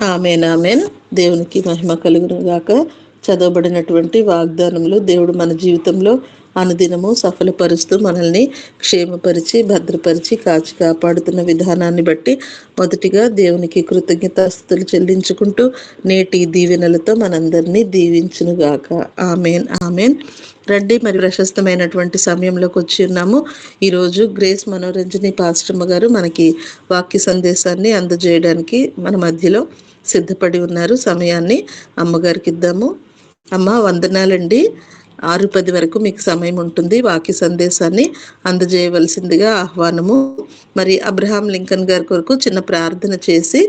ఆమేన్ ఆమేన్. దేవునికి మహిమ కలుగును గాక. చదవబడినటువంటి వాగ్దానములు దేవుడు మన జీవితంలో అనుదినము సఫలపరుస్తూ మనల్ని క్షేమపరిచి భద్రపరిచి కాచి కాపాడుతున్న విధానాన్ని బట్టి మొదటిగా దేవునికి కృతజ్ఞతాస్తుతులు చెల్లించుకుంటూ నేటి దీవెనలతో మనందరినీ దీవించునుగాక. ఆమేన్ ఆమేన్. రండి, మరి ప్రశస్తమైనటువంటి సమయంలోకి వచ్చి ఉన్నాము. ఈరోజు గ్రేస్ మనోరంజని పాస్టమ్మ గారు మనకి వాక్య సందేశాన్ని అందజేయడానికి మన మధ్యలో సిద్ధపడి ఉన్నారు. సమయాన్ని అమ్మగారికి ఇద్దాము. అమ్మ, వందనాలండి. 6:10 వరకు మీకు సమయం ఉంటుంది. వాక్య సందేశాన్ని అందజేయవలసిందిగా ఆహ్వానము. మరి అబ్రహాం లింకన్ గారి కొరకు చిన్న ప్రార్థన చేసి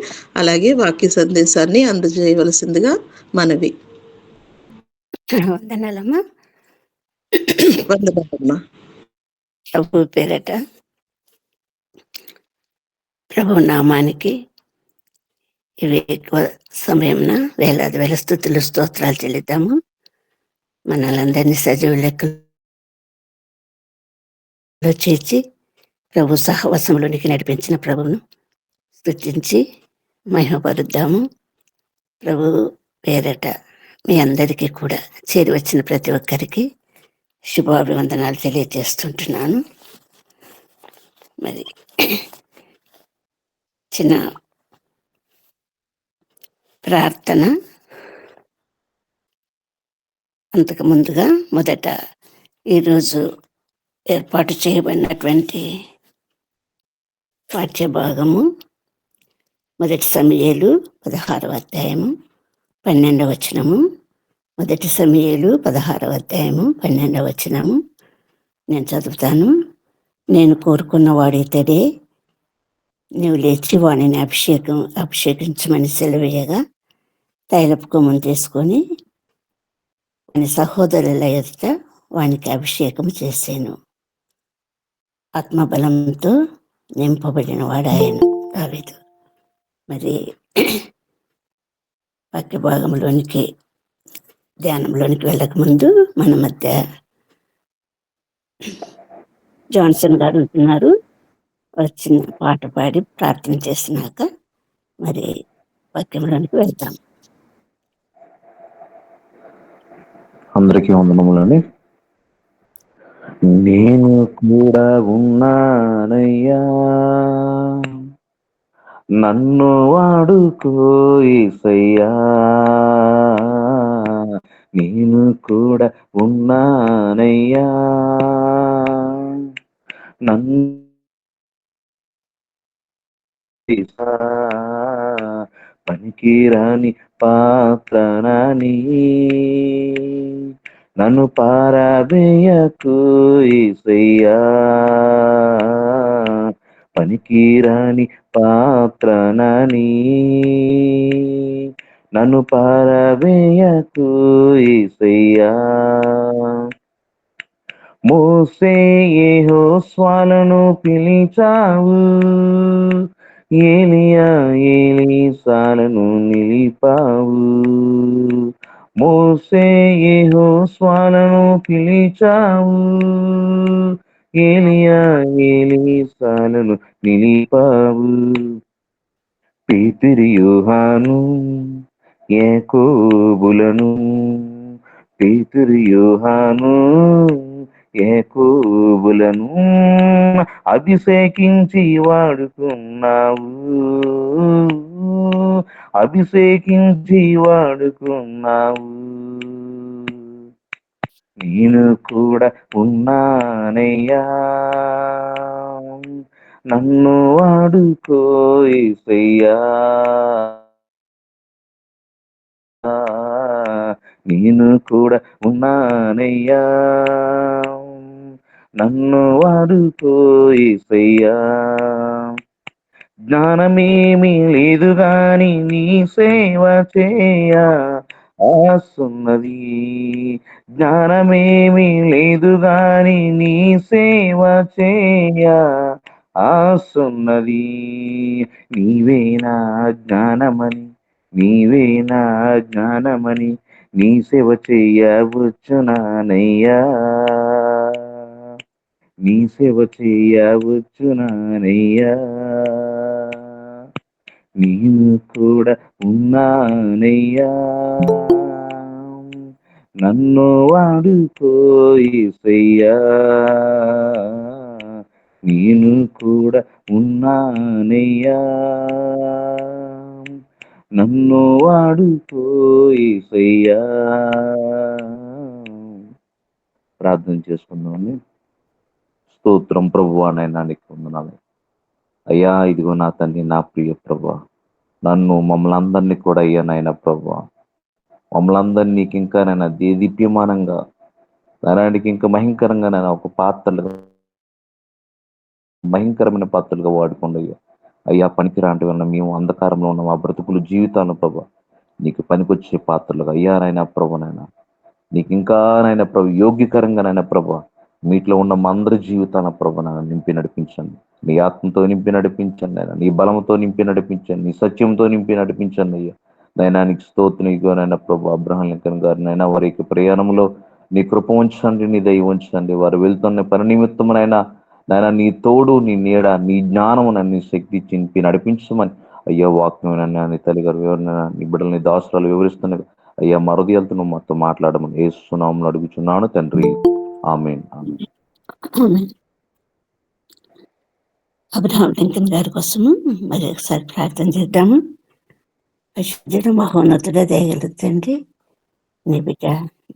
అలాగే వాక్య సందేశాన్ని అందజేయవలసిందిగా మనవి. వందనాలమ్మా. వందనాలమ్మా. ప్రభు పేరట ప్రభు నామానికి ఇవి ఎక్కువ సమయంన వేలాది వేల స్తుతులు స్తోత్రాలు చెల్లిద్దాము. మనలందరినీ సజీవ లెక్కలో చేర్చి ప్రభు సహవాసంలోనికి నడిపించిన ప్రభువును స్తుతించి మహిమపరుద్దాము. ప్రభు పేరట మీ అందరికీ కూడా చేరి వచ్చిన ప్రతి ఒక్కరికి శుభాభివందనాలు తెలియజేస్తుంటున్నాను. మరి చిన్న ప్రార్థన. అంతకు ముందుగా మొదట ఈరోజు ఏర్పాటు చేయబడినటువంటి పాఠ్యభాగము మొదటి సమూయేలు 16వ అధ్యాయము 12వ వచనము. మొదటి సమూయేలు 16వ అధ్యాయము 12వ వచనము నేను చదువుతాను. నేను కోరుకున్నవాడు ఇతడే, నీవు లేచి వాడిని అభిషేకించమని సెలవేయగా తైలపు కొమ్మును తీసుకొని వాని సహోదరుల ఎదుట వానికి అభిషేకం చేశాను. ఆత్మబలంతో నింపబడిన వాడు ఆయన దావీదు. మరి వాక్య భాగంలోనికి ధ్యానంలోనికి వెళ్ళకముందు మన మధ్య జాన్సన్ గారు ఉంటున్నారు. వచ్చిన పాట పాడి ప్రార్థన చేసినాక మరి వాక్యంలోనికి వెళ్తాం. అందరికీ వందనములండి. నేను కూడా ఉన్నానయ్యా, నన్ను వాడుకో యేసయ్యా. నేను కూడా ఉన్నానయ్యా, నన్ను పనికిరాని పాత్రనని నన్ను పారవేయకు యేసయ్యా. పనికిరాని పాత్రనని నన్ను పారవేయకు యేసయ్యా. మోసే యెహోవాను పిలిచావు, ఏలియా ఎలీసాలను నిలిపావు. మోసే యెహోవాను పిలిచావు, ఏలియా ఎలీసాలను నిలిపావు. పేతురు యోహాను యాకోబులను, పేతురు యోహాను యాకోబులను అభిషేకించి వాడుకున్నావు, అభిషేకించి వాడుకున్నావు. నేను కూడా ఉన్నానయ్యా, నన్ను వాడుకో యేసయ్యా. నేను కూడా ఉన్నానయ్యా, నన్ను వాడుకో యేసయ్యా. జ్ఞానమేమీ లేదు గాని నీ సేవ చేయ ఆసున్నది, జ్ఞానమేమీ లేదు గాని నీ సేవ చేయ ఆసున్నది. నీవే నా జ్ఞానమని, నీవే నా జ్ఞానమని నీ సేవ చేయవచ్చునానయ్యా, నీ సేవ చేయవచ్చునానయ్యా. నేను కూడా ఉన్నానయ్యా, నన్ను వాడుకో యేసయ్యా, నేను కూడా ఉన్నానయ్యా, నన్ను వాడుకో యేసయ్యా. ప్రార్థన చేసుకుందామని. స్తోత్రం ప్రభువా, నైనా నీకు వందనాలు అయ్యా. ఇదిగో నా తండ్రి, నా ప్రియ ప్రభువా, నన్ను మమ్మల్ని అందరినీ కూడా అయ్యా నాయన ప్రభువా, మమ్మల్ని అందరినీ నీకు ఇంకా నైనా దీప్యమానంగా నరానికి ఇంకా భయంకరంగా నేను ఒక పాత్రలుగా, భయంకరమైన పాత్రలుగా వాడుకోండి అయ్యా. అయ్యా పనికిరాంటి వలన మేము అంధకారంలో ఉన్న మా బ్రతుకులు జీవితాలను ప్రభా నీకు పనికొచ్చే పాత్రలుగా అయ్యా నాయన ప్రభు, నాయన నీకు ఇంకా నాయన ప్రభు యోగ్యకరంగా నాయన ప్రభు మీట్లో ఉన్న మా అందరి జీవితాల ప్రభు నాయన నింపి నడిపించండి. నీ ఆత్మతో నింపి నడిపించండి ఆయన, నీ బలంతో నింపి నడిపించండి, నీ సత్యంతో నింపి నడిపించండి అయ్యా. నైనా నీకు స్తోత్రం ఇగోనైనా ప్రభు అబ్రహాం లింకన్ గారు నైనా వారి యొక్క ప్రయాణంలో నీ కృప ఉంచండి, నీ దయ ఉంచండి. వారు వెళ్తున్న పని నిమిత్తమునైనా నాయన నీ తోడు, నీ నీడ, నీ జ్ఞానము నీ శక్తి చింపి నడిపించమని అయ్యా వాక్యమైన నీ తల్లిగారు వివరణ నీ బిడ్డలని దాసురాలు వివరిస్తున్నారు అయ్యా. మరుదియాలతో నువ్వు మొత్తం మాట్లాడమని యేసునామములో అడుగుచున్నాను తండ్రి, ఆమేన్. అబ్రహాం లింకన్ గారి కోసము మరి ఒకసారి ప్రార్థన చేద్దాము. పరిశుద్ధుడు మహోన్నతుడ దయగల తండ్రి, నీ బిడ్డ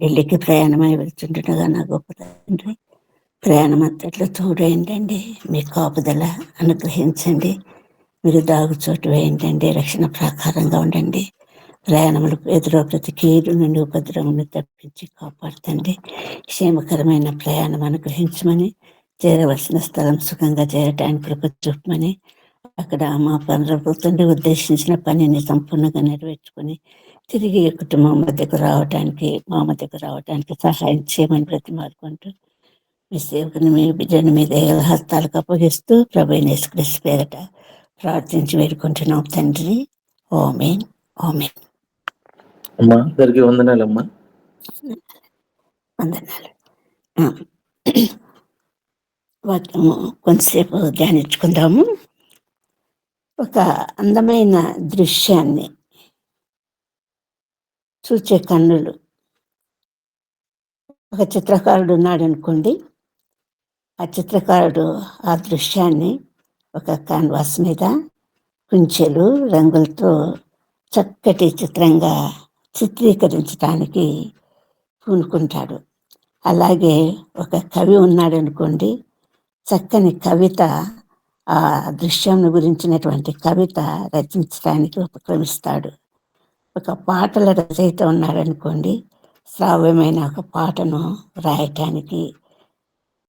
ఢిల్లీకి ప్రయాణమై వెళ్తుండగా నా గొప్ప తండ్రి ప్రయాణం అంతట్లో తోడేంటండి, మీ కాపుదల అనుగ్రహించండి, మీరు దాగుచోటు వేయండి, రక్షణ ప్రాకారంగా ఉండండి. ప్రయాణములు ఎదురో ప్రతి కీడు నుండి ఉపద్రవమును తప్పించి కాపాడుతండి. క్షేమకరమైన ప్రయాణం అనుగ్రహించమని, చేరవలసిన స్థలం సుఖంగా చేరటానికి కృప చూపమని, అక్కడ మా ప్రభుత్వంలో ఉద్దేశించిన పనిని సంపూర్ణంగా నెరవేర్చుకొని తిరిగి కుటుంబం మధ్యకు రావటానికి, మా మధ్యకు రావటానికి సహాయం చేయమని బ్రతిమాలుకుంటూ మీ సేవకుని, మీ బిడ్డను మీ దయల హస్తాలకు అప్పగిస్తూ ప్రభు యేసుక్రీస్తు పేరట ప్రార్థించి వేడుకుంటున్నాం తండ్రి, ఆమేన్, ఆమేన్. అమ్మా అందరికీ వందనాలమ్మా. వందనాలు. వాక్యము కొంతసేపు ధ్యానించుకుందాము. ఒక అందమైన దృశ్యాన్ని చూచే కన్నులు. ఒక చిత్రకారుడు ఉన్నాడు అనుకోండి, ఆ చిత్రకారుడు ఆ దృశ్యాన్ని ఒక కాన్వాస్ మీద కుంచెలు రంగులతో చక్కటి చిత్రంగా చిత్రీకరించడానికి పూనుకుంటాడు. అలాగే ఒక కవి ఉన్నాడు అనుకోండి, చక్కని కవిత, ఆ దృశ్యం గురించినటువంటి కవిత రచించడానికి ఉపక్రమిస్తాడు. ఒక పాటల రచయిత ఉన్నాడు అనుకోండి, శ్రావ్యమైన ఒక పాటను రాయటానికి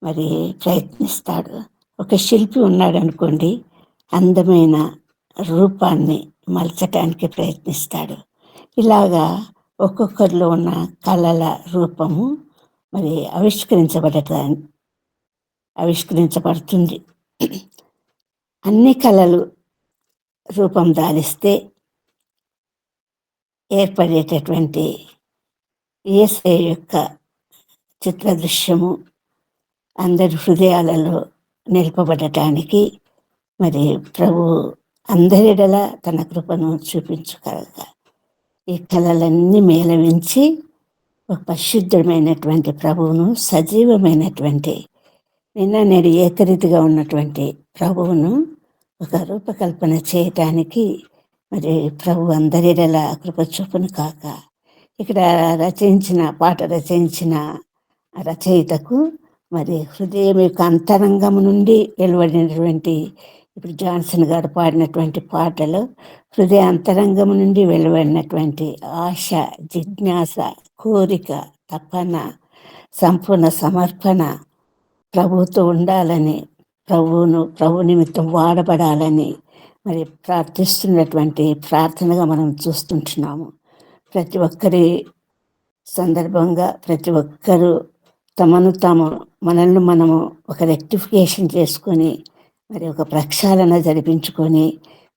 మరి ప్రయత్నిస్తాడు. ఒక శిల్పి ఉన్నాడు అనుకోండి, అందమైన రూపాన్ని మలచటానికి ప్రయత్నిస్తాడు. ఇలాగా ఒక్కొక్కరిలో ఉన్న కళల రూపము మరి ఆవిష్కరించబడుతుంది. అన్ని కళలు రూపం దాలిస్తే ఏర్పడేటటువంటి యేసయ్య యొక్క చిత్ర దృశ్యము అందరి హృదయాలలో నిలపబడటానికి మరి ప్రభు అందరిడల తన కృపను చూపించగలగా ఈ కళలన్నీ మేళవించి ఒక పరిశుద్ధమైనటువంటి ప్రభువును, సజీవమైనటువంటి నిన్న నేడు ఏకరీతిగా ఉన్నటువంటి ప్రభువును ఒక రూపకల్పన చేయటానికి మరి ప్రభు అందరిడలా కృప చూపును కాక. ఇక్కడ పాట రచయించిన రచయితకు మరి హృదయం యొక్క అంతరంగము నుండి వెలువడినటువంటి, ఇప్పుడు జాన్సన్ గారు పాడినటువంటి పాటలు హృదయ అంతరంగము నుండి వెలువడినటువంటి ఆశ, జిజ్ఞాస, కోరిక, తపన, సంపూర్ణ సమర్పణ, ప్రభువుతో ఉండాలని, ప్రభు నిమిత్తం వాడబడాలని మరి ప్రార్థిస్తున్నటువంటి ప్రార్థనగా మనం చూస్తుంటున్నాము. ప్రతి ఒక్కరి సందర్భంగా ప్రతి ఒక్కరూ మనల్ని ఒక రెక్టిఫికేషన్ చేసుకొని మరి ఒక ప్రక్షాళన జరిపించుకొని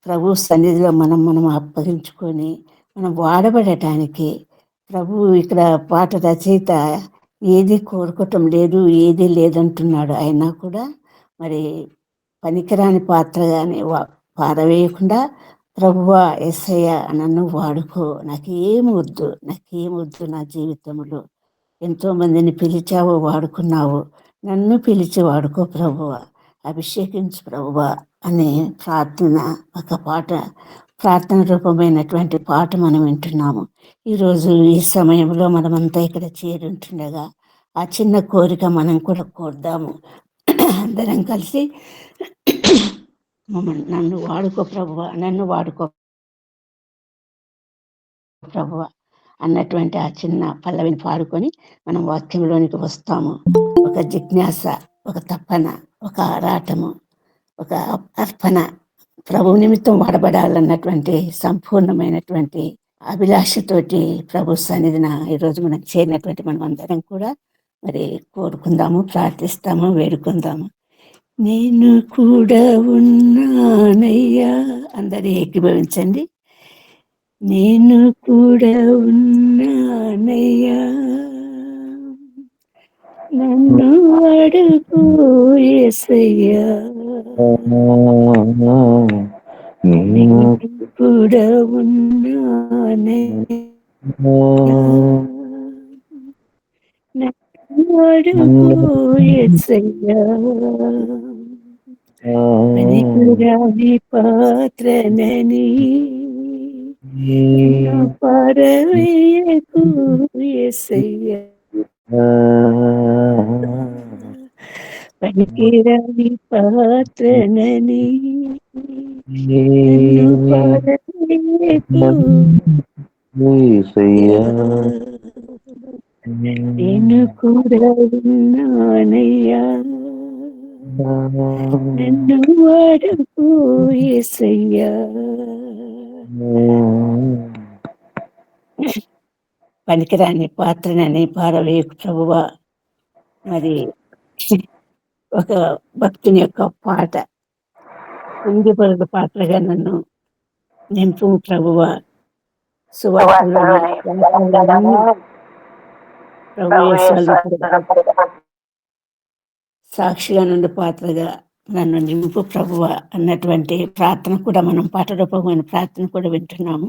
ప్రభు సన్నిధిలో మనం అప్పగించుకొని మనం వాడబడటానికి ప్రభు ఇక్కడ పాట రచయిత ఏది కోరుకోవటం లేదు, ఏది లేదంటున్నాడు. అయినా కూడా మరి పనికిరాని పాత్రగానే పారవేయకుండా ప్రభువా యేసయ్య నన్ను వాడుకో, నాకేమొద్దు నా జీవితంలో. ఎంతో మందిని పిలిచావు, వాడుకున్నావు, నన్ను పిలిచి వాడుకో ప్రభువా, అభిషేకించు ప్రభువా అనే ప్రార్థన, ఒక పాట, ప్రార్థన రూపమైనటువంటి పాట మనం వింటున్నాము. ఈరోజు ఈ సమయంలో మనమంతా ఇక్కడ చేరి ఉంటుండగా ఆ చిన్న కోరిక మనం కూడా కోరుదాము. అందరం కలిసి నన్ను వాడుకో ప్రభువా, నన్ను వాడుకో ప్రభువా అన్నటువంటి ఆ చిన్న పల్లవిని పాడుకొని మనం వాక్యంలోనికి వస్తాము. ఒక జిజ్ఞాస, ఒక తపన, ఒక ఆరాటము, ఒక అర్పణ, ప్రభు నిమిత్తం వాడబడాలన్నటువంటి సంపూర్ణమైనటువంటి అభిలాషతోటి ప్రభు సన్నిధిన ఈరోజు మనం చేరినటువంటి మనం అందరం కూడా మరి కోరుకుందాము, ప్రార్థిస్తాము, వేడుకుందాము. నేను కూడా ఉన్నానయ్యా, అందరూ ఏకీభవించండి. నేను కూడా ఉన్నానయ్యా, నన్ను అడుగు యేసయ్యా, నేను కూడా ఉన్నానయ్యా, నన్ను అడుగు యేసయ్యా, పనికిరాని పాత్రనని పరవేయకు యేసయ్యా, పనికిరాని పాత్రనని నన్ను పరవేయకు యేసయ్యా, నేను కూడా ఉన్నానయ్యా, నన్ను అడుగు యేసయ్యా. పనికిరాని పాత్రనని పారవేయకు ప్రభువా. మరి ఒక భక్తుని యొక్క పాట, పొంగిపరుల పాత్రగా నన్ను నింపు ప్రభువా. సువార్తలోని సాక్షిగా నుండి పాత్రగా నన్ను నింపు ప్రభువా అన్నటువంటి ప్రార్థన కూడా మనం పాట రూపమైన ప్రార్థన కూడా వింటున్నాము.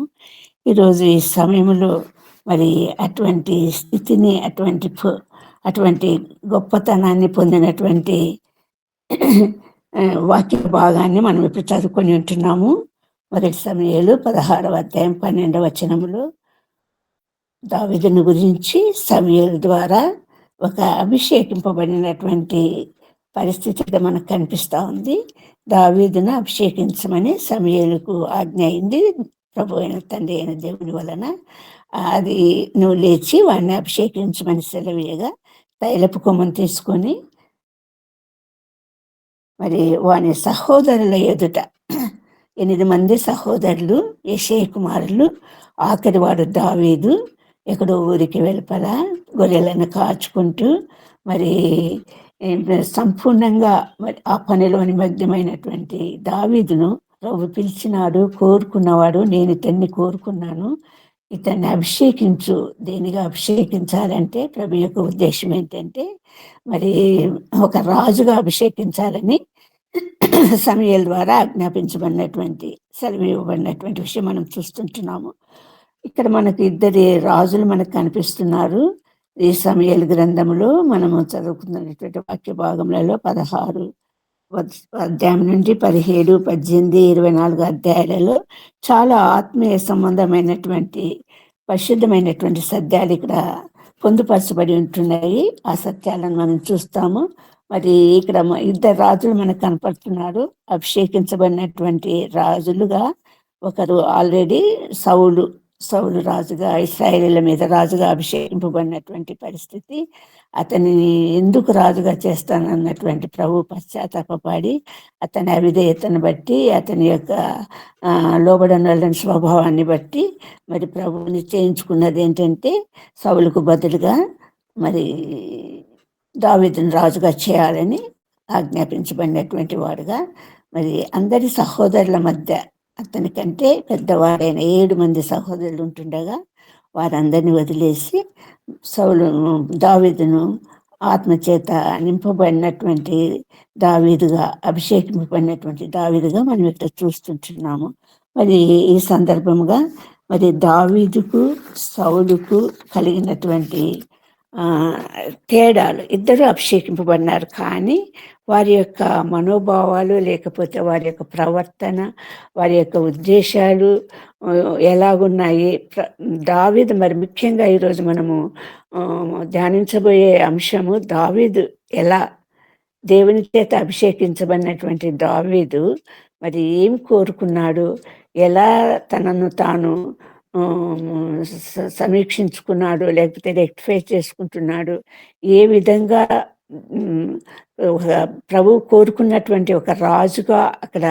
ఈరోజు ఈ సమయంలో మరి అటువంటి స్థితిని, అటువంటి గొప్పతనాన్ని పొందినటువంటి వాక్య భాగాన్ని మనం ఇప్పుడు చదువుకొని ఉంటున్నాము. 1 సమూయేలు 16వ అధ్యాయం 12వ వచనములో దావీదును గురించి సమూయేలు ద్వారా ఒక అభిషేకింపబడినటువంటి పరిస్థితి మనకు కనిపిస్తూ ఉంది. దావీదును అభిషేకించమని సమూయేలుకు ఆజ్ఞ అయింది ప్రభు అయిన తండ్రి అయిన దేవుని వలన. అది నువ్వు లేచి వాడిని అభిషేకించమని సెలవీయగా తైలపు కొమ్మను తీసుకొని మరి వాని సహోదరుల ఎదుట 8 మంది సహోదరులు, యెషయి కుమారులు, ఆఖరివాడు దావీదు ఎక్కడో ఊరికి వెలుపల గొర్రెలను కాచుకుంటూ మరి సంపూర్ణంగా మరి ఆ పనిలో నిమగ్నమైనటువంటి దావీదును ప్రభు పిలిచినాడు, కోరుకున్నవాడు. నేను ఇతన్ని కోరుకున్నాను, ఇతన్ని అభిషేకించు. దేనిగా అభిషేకించాలంటే ప్రభు యొక్క ఉద్దేశం ఏంటంటే మరి ఒక రాజుగా అభిషేకించాలని సమూయేలు ద్వారా ఆజ్ఞాపించబడినటువంటి, సెలవు ఇవ్వబడినటువంటి విషయం మనం చూస్తుంటున్నాము. ఇక్కడ మనకు 2 రాజులు మనకు కనిపిస్తున్నారు ఈ సమూయేలు గ్రంథంలో. మనము చదువుకున్నటువంటి వాక్య భాగములలో 16 అధ్యాయం నుండి 17, 18, 24 అధ్యాయాలలో చాలా ఆత్మీయ సంబంధమైనటువంటి పరిశుద్ధమైనటువంటి సత్యాలు ఇక్కడ పొందుపరచబడి ఉంటున్నాయి. ఆ సత్యాలను మనం చూస్తాము. మరి ఇక్కడ 2 రాజులు మనకు కనపడుతున్నారు, అభిషేకించబడినటువంటి రాజులుగా. ఒకరు ఆల్రెడీ సౌలు రాజుగా, ఇశ్రాయేలీల మీద రాజుగా అభిషేకింపబడినటువంటి పరిస్థితి. అతనిని ఎందుకు రాజుగా చేస్తానన్నటువంటి ప్రభు పశ్చాత్తాపడి అతని అవిధేయతను బట్టి, అతని యొక్క లోబడన స్వభావాన్ని బట్టి మరి ప్రభు నిశ్చయించుకున్నది ఏంటంటే సౌలుకు బదులుగా మరి దావీదును రాజుగా చేయాలని ఆజ్ఞాపించబడినటువంటి వాడుగా. మరి అందరి సహోదరుల మధ్య అతనికంటే పెద్దవాడైన 7 మంది సహోదరులు ఉంటుండగా వారందరినీ వదిలేసి దావీదును ఆత్మచేత నింపబడినటువంటి దావీదుగా, అభిషేకింపబడినటువంటి దావీదుగా మనం ఇక్కడ చూస్తుంటున్నాము. మరి ఈ సందర్భముగా మరి దావీదుకు సౌలుకు కలిగినటువంటి తేడాలు, ఇద్దరు అభిషేకింపబడినారు, కానీ వారి యొక్క మనోభావాలు లేకపోతే వారి యొక్క ప్రవర్తన, వారి యొక్క ఉద్దేశాలు ఎలాగున్నాయి. దావీదు మరి ముఖ్యంగా ఈరోజు మనము ధ్యానించబోయే అంశము దావీదు ఎలా దేవుని చేత అభిషేకించబడినటువంటి దావీదు మరి ఏం కోరుకున్నాడు, ఎలా తనను తాను సమీక్షించుకున్నాడు, లేకపోతే రెక్టిఫై చేసుకుంటున్నాడు, ఏ విధంగా ప్రభు కోరుకున్నటువంటి ఒక రాజుగా అక్కడ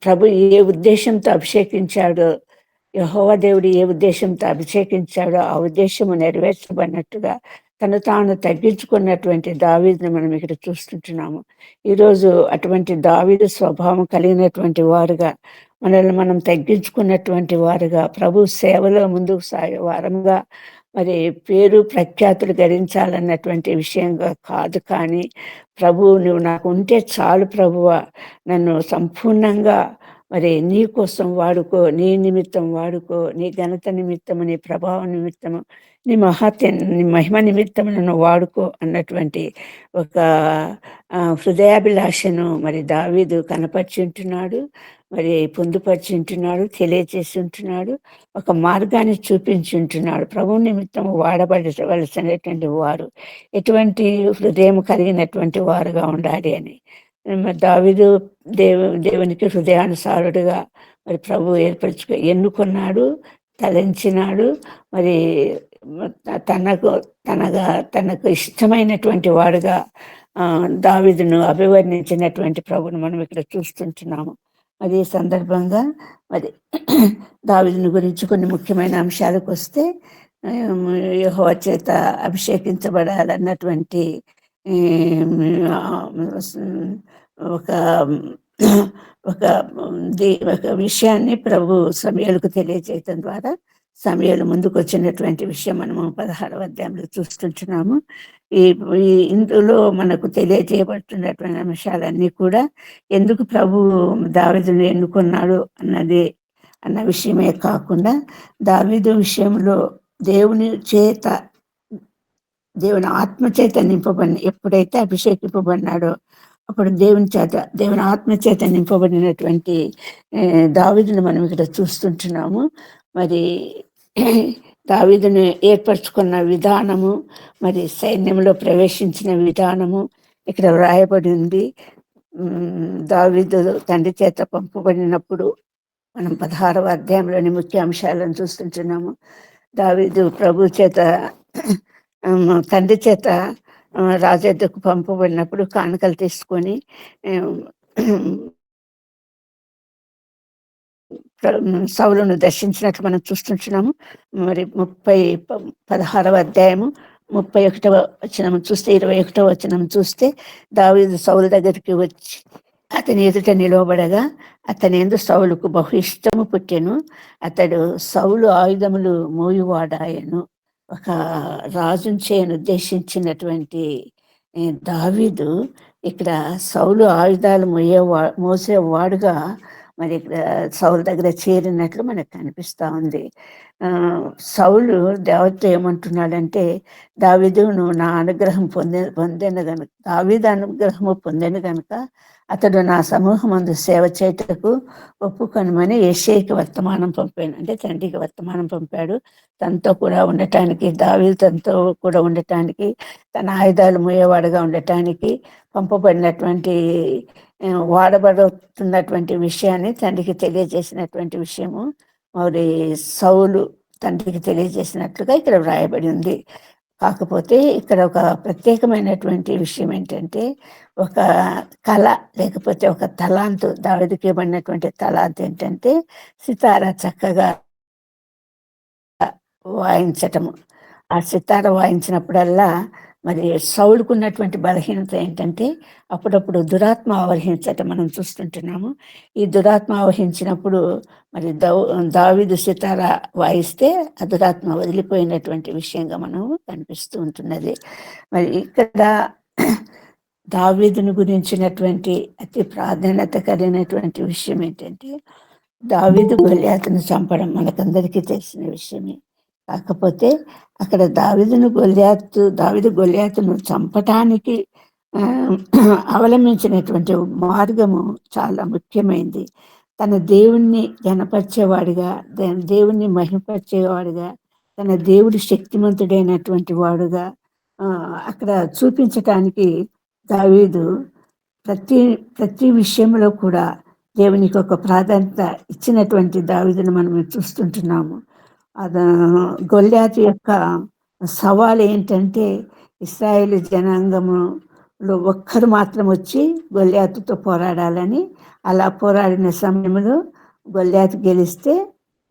ప్రభు ఏ ఉద్దేశంతో అభిషేకించాడో, యెహోవా దేవుడు ఏ ఉద్దేశంతో అభిషేకించాడో ఆ ఉద్దేశము నెరవేర్చబడినట్టుగా తను తాను తగ్గించుకున్నటువంటి దావీదుని మనం ఇక్కడ చూస్తుంటున్నాము. ఈరోజు అటువంటి దావీదు స్వభావం కలిగినటువంటి వారుగా, మనల్ని మనం తగ్గించుకున్నటువంటి వారుగా, ప్రభు సేవలో ముందుకు సాగే వారంగా, మరి పేరు ప్రఖ్యాతులు గడించాలన్నటువంటి విషయంగా కాదు, కానీ ప్రభు నువ్వు నాకు ఉంటే చాలు ప్రభువా, నన్ను సంపూర్ణంగా మరి నీ కోసం వాడుకో, నీ నిమిత్తం వాడుకో, నీ ఘనత నిమిత్తము, నీ ప్రభావం నిమిత్తము, నీ నీ మహిమ నిమిత్తం నన్ను వాడుకో అన్నటువంటి ఒక హృదయాభిలాషను మరి దావీదు కనపరిచి ఉంటున్నాడు, మరి పొందుపరిచి ఉంటున్నాడు, తెలియచేసి ఉంటున్నాడు, ఒక మార్గాన్ని చూపించి ఉంటున్నాడు. ప్రభు నిమిత్తం వాడబడవలసినటువంటి వారు ఎటువంటి హృదయం కలిగినటువంటి వారుగా ఉండాలి అని దావీదు దేవునికి హృదయానుసారుడుగా మరి ప్రభు ఎన్నుకున్నాడు, తలంచినాడు. మరి తనకు ఇష్టమైనటువంటి వాడుగా దావీదును అభివర్ణించినటువంటి ప్రభును మనం ఇక్కడ చూస్తుంటున్నాము. మరి ఈ సందర్భంగా మరి దావీదుని గురించి కొన్ని ముఖ్యమైన అంశాలకు వస్తే, యెహోవా చేత అభిషేకించబడాలన్నటువంటి ఒక ఒక విషయాన్ని ప్రభు సమూయేలుకు తెలియజేయటం ద్వారా సమూయేలు ముందుకు వచ్చినటువంటి విషయం మనము 16వ అధ్యాయంలో చూస్తుంటున్నాము. ఇందులో మనకు తెలియజేయబడుతున్నటువంటి అంశాలన్నీ కూడా ఎందుకు ప్రభు దావీదును ఎన్నుకున్నాడు అన్న విషయమే కాకుండా, దావీదు విషయంలో దేవుని ఆత్మ చేత ఎప్పుడైతే అభిషేకింపబడినాడో అప్పుడు దేవుని ఆత్మ చేత నింపబడినటువంటి దావీదును మనం ఇక్కడ చూస్తుంటున్నాము. మరి దావీదును ఏర్పరచుకున్న విధానము, మరి సైన్యంలో ప్రవేశించిన విధానము ఇక్కడ వ్రాయబడి ఉంది. దావీదు తండ్రి చేత పంపబడినప్పుడు మనం 16వ అధ్యాయంలోని ముఖ్య అంశాలను చూస్తుంటున్నాము. దావీదు ప్రభు చేత తండ్రి చేత రాజెద్దకు పంపబడినప్పుడు కానుకలు తీసుకొని సౌలును దర్శించినట్లు మనం చూస్తుంటున్నాము. మరి 16వ అధ్యాయము 31వ వచనం చూస్తే, 21వ వచనం చూస్తే, దావీదు సౌలు దగ్గరికి వచ్చి అతని ఎదుట నిలవబడగా అతని యందు సౌలుకు బహు ఇష్టము పుట్టెను. అతడు సౌలు ఆయుధములు మోయువాడాయను. ఒక రాజును చేయను ఉద్దేశించినటువంటి దావీదు ఇక్కడ సౌలు ఆయుధాలు మోసేవాడుగా మరి ఇక్కడ సౌలు దగ్గర చేరినట్లు మనకు కనిపిస్తూ ఉంది. సౌలు దేవత ఏమంటున్నాడంటే, దావీదు నువ్వు నా అనుగ్రహం పొందిన గనుక, దావీదు అనుగ్రహము పొందిన గనుక అతడు నా సమూహమందు సేవ చేయటకు ఒప్పుకొనమని యెషయికి వర్తమానం పంపాను. అంటే తండ్రికి వర్తమానం పంపాడు, తనతో కూడా ఉండటానికి, దావీదు తనతో కూడా ఉండటానికి, తన ఆయుధాలు మోయేవాడుగా ఉండటానికి పంపబడినటువంటి వాడబడుతున్నటువంటి విషయాన్ని తండ్రికి తెలియజేసినటువంటి విషయము మరి సౌలు తండ్రికి తెలియజేసినట్లుగా ఇక్కడ వ్రాయబడి ఉంది. కాకపోతే ఇక్కడ ఒక ప్రత్యేకమైనటువంటి విషయం ఏంటంటే, ఒక కళ లేకపోతే ఒక తలాంతు, దావీదుకి ఇవ్వబడినటువంటి తలాంతు ఏంటంటే సితారా చక్కగా వాయించటము. ఆ సితార వాయించినప్పుడల్లా మరి సౌలుకున్నటువంటి బలహీనత ఏంటంటే అప్పుడప్పుడు దురాత్మ ఆవహించటం మనం చూస్తుంటున్నాము. ఈ దురాత్మ ఆవహించినప్పుడు మరి దావీదు సితార వాయిస్తే ఆ దురాత్మ వదిలిపోయినటువంటి విషయంగా మనం కనిపిస్తూ ఉంటున్నది. మరి ఇక్కడ దావీదుని గురించినటువంటి అతి ప్రాధాన్యత కలిగినటువంటి విషయం ఏంటంటే, దావీదు గొల్యాతును చంపడం మనకందరికీ తెలిసిన విషయమే. కాకపోతే అక్కడ దావీదు గొల్యాతును చంపటానికి అవలంబించినటువంటి మార్గము చాలా ముఖ్యమైనది. తన దేవుణ్ణి ఘనపరిచేవాడిగా, దేవుణ్ణి మహిమపరిచేవాడిగా, తన దేవుడు శక్తిమంతుడైనటువంటి వాడుగా అక్కడ చూపించటానికి దావీదు ప్రతి ప్రతి విషయంలో కూడా దేవునికి ఒక ప్రాధాన్యత ఇచ్చినటువంటి దావీదును మనం చూస్తుంటున్నాము. గొల్యాతు యొక్క సవాలు ఏంటంటే, ఇశ్రాయేలు జనాంగములో ఒక్కరు మాత్రం వచ్చి గొల్యాతుతో పోరాడాలని. అలా పోరాడిన సమయంలో గొల్యాతు గెలిస్తే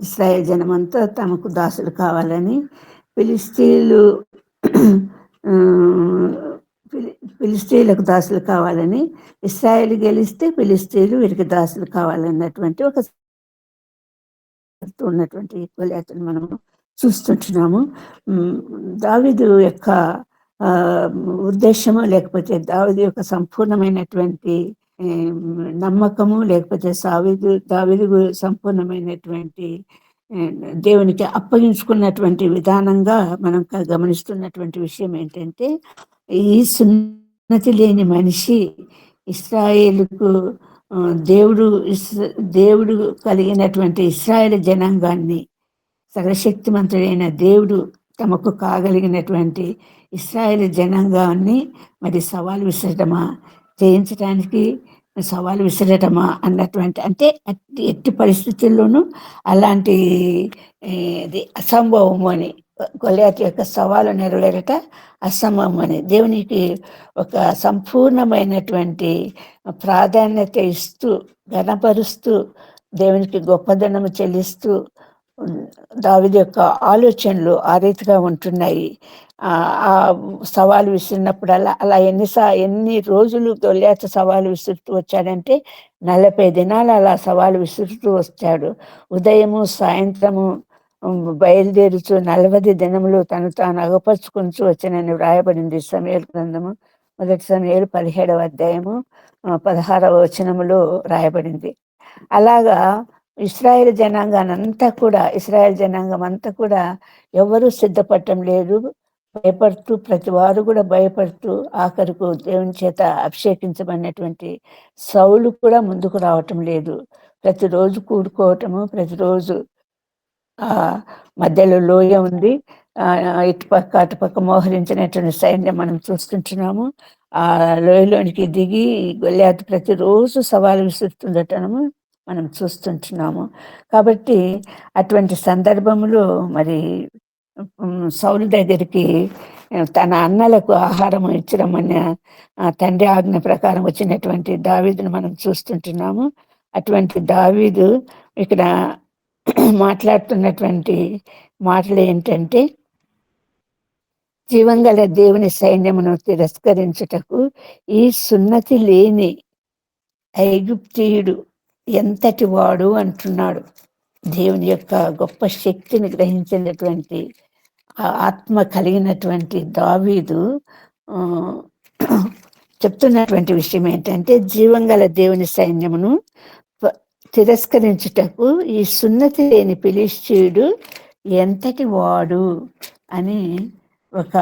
ఇశ్రాయేల్ జనమంతా తమకు దాసులు కావాలని, ఫిలిస్తీన్లకు దాసులు కావాలని, ఇశ్రాయేలు గెలిస్తే ఫిలిస్తీన్లు వీరికి దాసులు కావాలన్నటువంటి ఒక ఉన్నటువంటి గొల్యాతును మనము చూస్తుంటున్నాము. దావీదు యొక్క ఉద్దేశము, లేకపోతే దావీదు యొక్క సంపూర్ణమైనటువంటి నమ్మకము, లేకపోతే దావీదు సంపూర్ణమైనటువంటి దేవునికి అప్పగించుకున్నటువంటి విధానంగా మనం గమనిస్తున్నటువంటి విషయం ఏంటంటే, ఈ సున్నతి లేని మనిషి ఇశ్రాయేలుకు దేవుడు కలిగినటువంటి ఇశ్రాయేలు జనాంగాన్ని, సర్వశక్తిమంతుడైన దేవుడు తమకు కాగలిగినటువంటి ఇశ్రాయేలు జనాంగాన్ని మరి సవాలు విసరటమా, జయించడానికి సవాలు విసరటమా అన్నటువంటి, అంటే ఎట్టి పరిస్థితుల్లోనూ అలాంటి అసంభవము అని, గొల్యాతు యొక్క సవాలు నెరవేరట అసంభవం అని దేవునికి ఒక సంపూర్ణమైనటువంటి ప్రాధాన్యత ఇస్తూ, ఘనపరుస్తూ, దేవునికి గొప్పదనము చెల్లిస్తూ దావీదు యొక్క ఆలోచనలు ఆ రీతిగా ఉంటున్నాయి. ఆ సవాలు విసిరినప్పుడల్లా అలా ఎన్ని రోజులు గొల్యాతు సవాలు విసురుతూ వచ్చాడంటే 40 దినాలు అలా సవాలు విసురుతూ వచ్చాడు. ఉదయము సాయంత్రము బయలుదేరుచు 40 దినములు తను తాను అగపరుచుకుంటూ వచ్చానని వ్రాయబడింది సమూయేలు గ్రంథము 1 సమూయేలు 17వ అధ్యాయము 16వ వచనములో రాయబడింది. అలాగా ఇశ్రాయేల్ జనాంగం అంతా కూడా ఎవరు సిద్ధపడటం లేదు, భయపడుతూ, ప్రతి వారు కూడా భయపడుతూ, ఆఖరుకు దేవుని చేత అభిషేకించబడినటువంటి సౌలు కూడా ముందుకు రావటం లేదు. ప్రతిరోజు కూడుకోవటము, ప్రతిరోజు మధ్యలో లోయ ఉంది, ఇటుపక్క అటుపక్క మోహరించినటువంటి సైన్యం మనం చూస్తుంటున్నాము. ఆ లోయలోనికి దిగి గొల్యాతు ప్రతిరోజు సవాలు విసురుతుండటము మనం చూస్తుంటున్నాము. కాబట్టి అటువంటి సందర్భంలో మరి సౌలు దగ్గరికి తన అన్నలకు ఆహారం ఇచ్చడమన్న తండ్రి ఆజ్ఞ ప్రకారం వచ్చినటువంటి దావీదును మనం చూస్తుంటున్నాము. అటువంటి దావీదు ఇక్కడ మాట్లాడుతున్నటువంటి మాటలు ఏంటంటే, జీవంగల దేవుని సైన్యమును తిరస్కరించుటకు ఈ సున్నతి లేని ఐగుప్తీయుడు ఎంతటి వాడు అంటున్నాడు. దేవుని యొక్క గొప్ప శక్తిని గ్రహించినటువంటి ఆత్మ కలిగినటువంటి దావీదు చెప్తున్నటువంటి విషయం ఏంటంటే, జీవంగల దేవుని సైన్యమును తిరస్కరించుటకు ఈ సున్నతి లేని ఫిలిష్తీయుడు ఎంతటి వాడు అని ఒక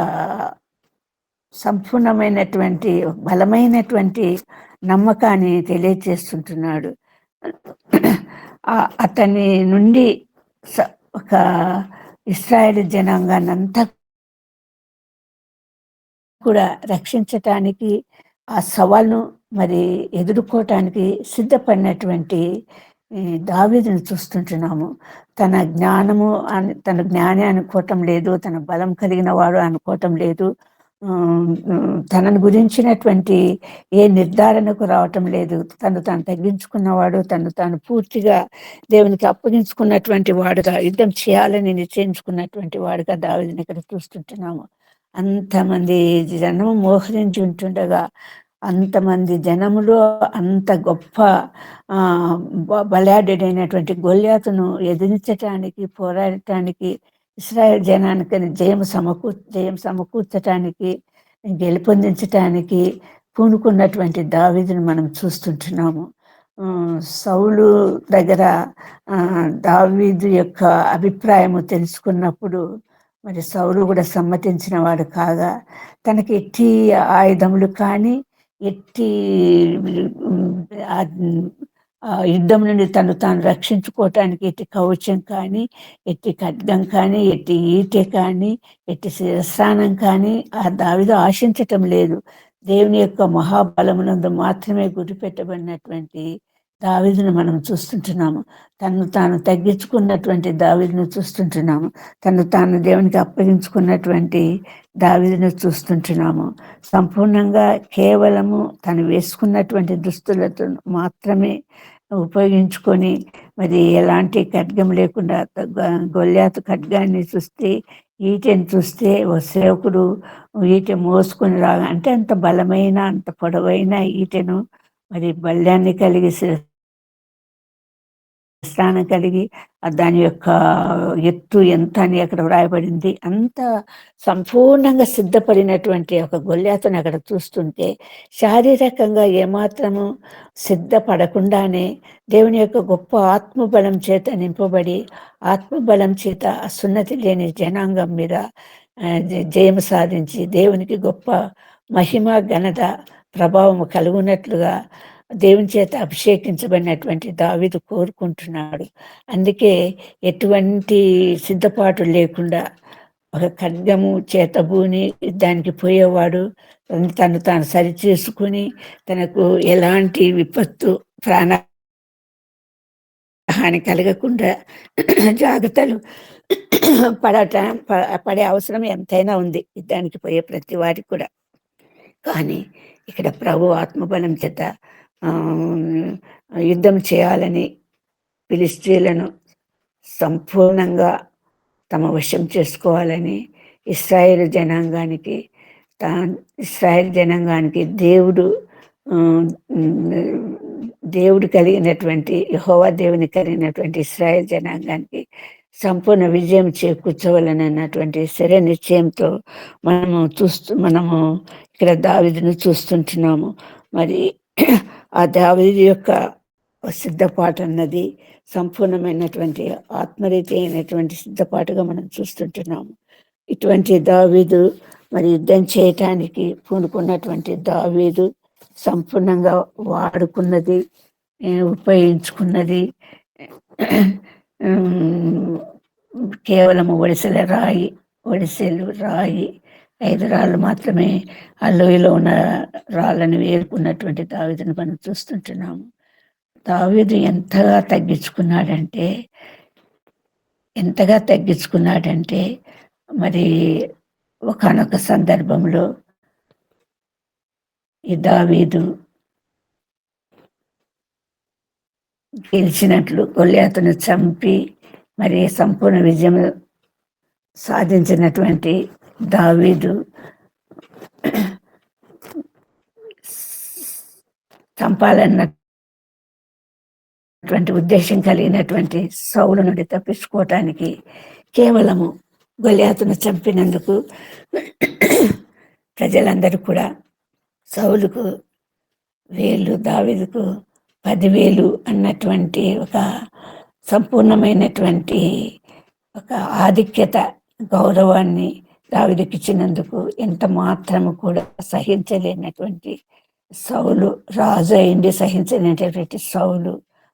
సంపూర్ణమైనటువంటి బలమైనటువంటి నమ్మకాన్ని తెలియజేస్తుంటున్నాడు. అతని నుండి ఒక ఇశ్రాయేలు జనాంగాన్ని అంతా కూడా రక్షించటానికి, ఆ సవాల్ను మరి ఎదుర్కోవటానికి సిద్ధపడినటువంటి దావీదును చూస్తుంటున్నాము. తన జ్ఞాని అనుకోవటం లేదు, తన బలం కలిగిన వాడు అనుకోవటం లేదు, తనను గురించినటువంటి ఏ నిర్ధారణకు రావటం లేదు. తను తగ్గించుకున్నవాడు, తాను పూర్తిగా దేవునికి అప్పగించుకున్నటువంటి వాడుగా, యుద్ధం చేయాలని నిశ్చయించుకున్నటువంటి వాడుగా దావీదుని ఇక్కడ చూస్తుంటున్నాము. అంతమంది జనము మోహరించి ఉంటుండగా, అంతమంది జనములో అంత గొప్ప బలాఢ్యుడైనటువంటి గొల్యాతును ఎదిరించటానికి, పోరాడటానికి, ఇశ్రాయేల్ జనానికి జయం సమకూర్చటానికి, గెలుపొందించటానికి పూనుకున్నటువంటి దావీదును మనం చూస్తుంటున్నాము. సౌలు దగ్గర దావీదు యొక్క అభిప్రాయము తెలుసుకున్నప్పుడు మరి సౌలు కూడా సమ్మతించిన వాడు కాగా తనకి ఎట్టి ఆయుధములు కానీ ఎట్టి యుద్ధం నుండి తాను రక్షించుకోవటానికి ఎట్టి కవచం కానీ ఎట్టి ఖడ్గం కానీ ఎట్టి ఈటె కానీ ఎట్టి శిరస్నానం కానీ ఆ దావీదు ఆశించటం లేదు. దేవుని యొక్క మహాబలమునందు మాత్రమే గురిపెట్టబడినటువంటి దావీదును మనం చూస్తుంటున్నాము. తాను తగ్గించుకున్నటువంటి దావీదును చూస్తుంటున్నాము. తాను దేవునికి అప్పగించుకున్నటువంటి దావీదును చూస్తుంటున్నాము. సంపూర్ణంగా కేవలము తను వేసుకున్నటువంటి దుస్తులతో మాత్రమే ఉపయోగించుకొని మరి ఎలాంటి ఖడ్గం లేకుండా గొల్యాతు ఖడ్గాన్ని చూస్తే ఈటెను చూస్తే ఓ సేవకుడు ఈటె మోసుకొని రాగా అంటే అంత బలమైన అంత పొడవైన ఈటెను మరి బల్యాన్ని కలిగి స్నానం కలిగి దాని యొక్క ఎత్తు ఎంత అని అక్కడ వ్రాయబడింది. అంత సంపూర్ణంగా సిద్ధపడినటువంటి ఒక గొల్యాతుని అక్కడ చూస్తుంటే శారీరకంగా ఏమాత్రము సిద్ధపడకుండానే దేవుని యొక్క గొప్ప ఆత్మబలం చేత నింపబడి ఆత్మబలం చేత సున్నతి లేని జనాంగం మీద జయము సాధించి దేవునికి గొప్ప మహిమ ఘనత ప్రభావము కలుగునట్లుగా దేవుని చేత అభిషేకించబడినటువంటి దావీదు కోరుకుంటున్నాడు. అందుకే ఎటువంటి సిద్ధపాటు లేకుండా ఒక ఖడ్గము చేతబూని దానికి పోయేవాడు. తాను సరి చేసుకుని తనకు ఎలాంటి విపత్తు ప్రాణహాని కలగకుండా జాగ్రత్తలు పడే అవసరం ఎంతైనా ఉంది దానికి పోయే ప్రతి వారికి కూడా. కానీ ఇక్కడ ప్రభు ఆత్మబలం చేత యుద్ధం చేయాలని ఫిలిష్తీయులను సంపూర్ణంగా తమ వశం చేసుకోవాలని ఇశ్రాయేలు జనాంగానికి దేవుడు కలిగినటువంటి యెహోవా దేవుని కలిగినటువంటి ఇశ్రాయేల్ జనాంగానికి సంపూర్ణ విజయం చేకూర్చవలనన్నటువంటి సరైన నిశ్చయంతో మనము ఇక్కడ దావీదును చూస్తుంటున్నాము. మరి ఆ దావీదు యొక్క సిద్ధపాటు అన్నది సంపూర్ణమైనటువంటి ఆత్మరీతి అయినటువంటి సిద్ధపాటుగా మనం చూస్తుంటున్నాము. ఇటువంటి దావీదు మరి యుద్ధం చేయటానికి పూనుకున్నటువంటి దావీదు సంపూర్ణంగా వాడుకున్నది, ఉపయోగించుకున్నది కేవలము ఒడిసెలు రాయి 5 రాళ్ళు మాత్రమే ఆ లోయలో ఉన్న రాళ్ళని వేరుకున్నటువంటి దావీదును మనం చూస్తుంటున్నాము. దావీదు ఎంతగా తగ్గించుకున్నాడంటే మరి ఒకానొక సందర్భంలో ఈ దావీదు గెలిచినట్లు గొల్యాతును చంపి మరి సంపూర్ణ విజయం సాధించినటువంటి దావీదు చంపాలన్నటువంటి ఉద్దేశం కలిగినటువంటి సౌలు నుండి తప్పించుకోవటానికి కేవలము గొల్యాతును చంపినందుకు ప్రజలందరూ కూడా సౌలుకు 1000 దావీదుకు 10,000 అన్నటువంటి ఒక సంపూర్ణమైనటువంటి ఒక ఆధిక్యత గౌరవాన్ని దావీదుకి ఇచ్చినందుకు ఎంత మాత్రము కూడా సహించలేనటువంటి సౌలు, రాజు అయింది సహించలేనటువంటి సౌలు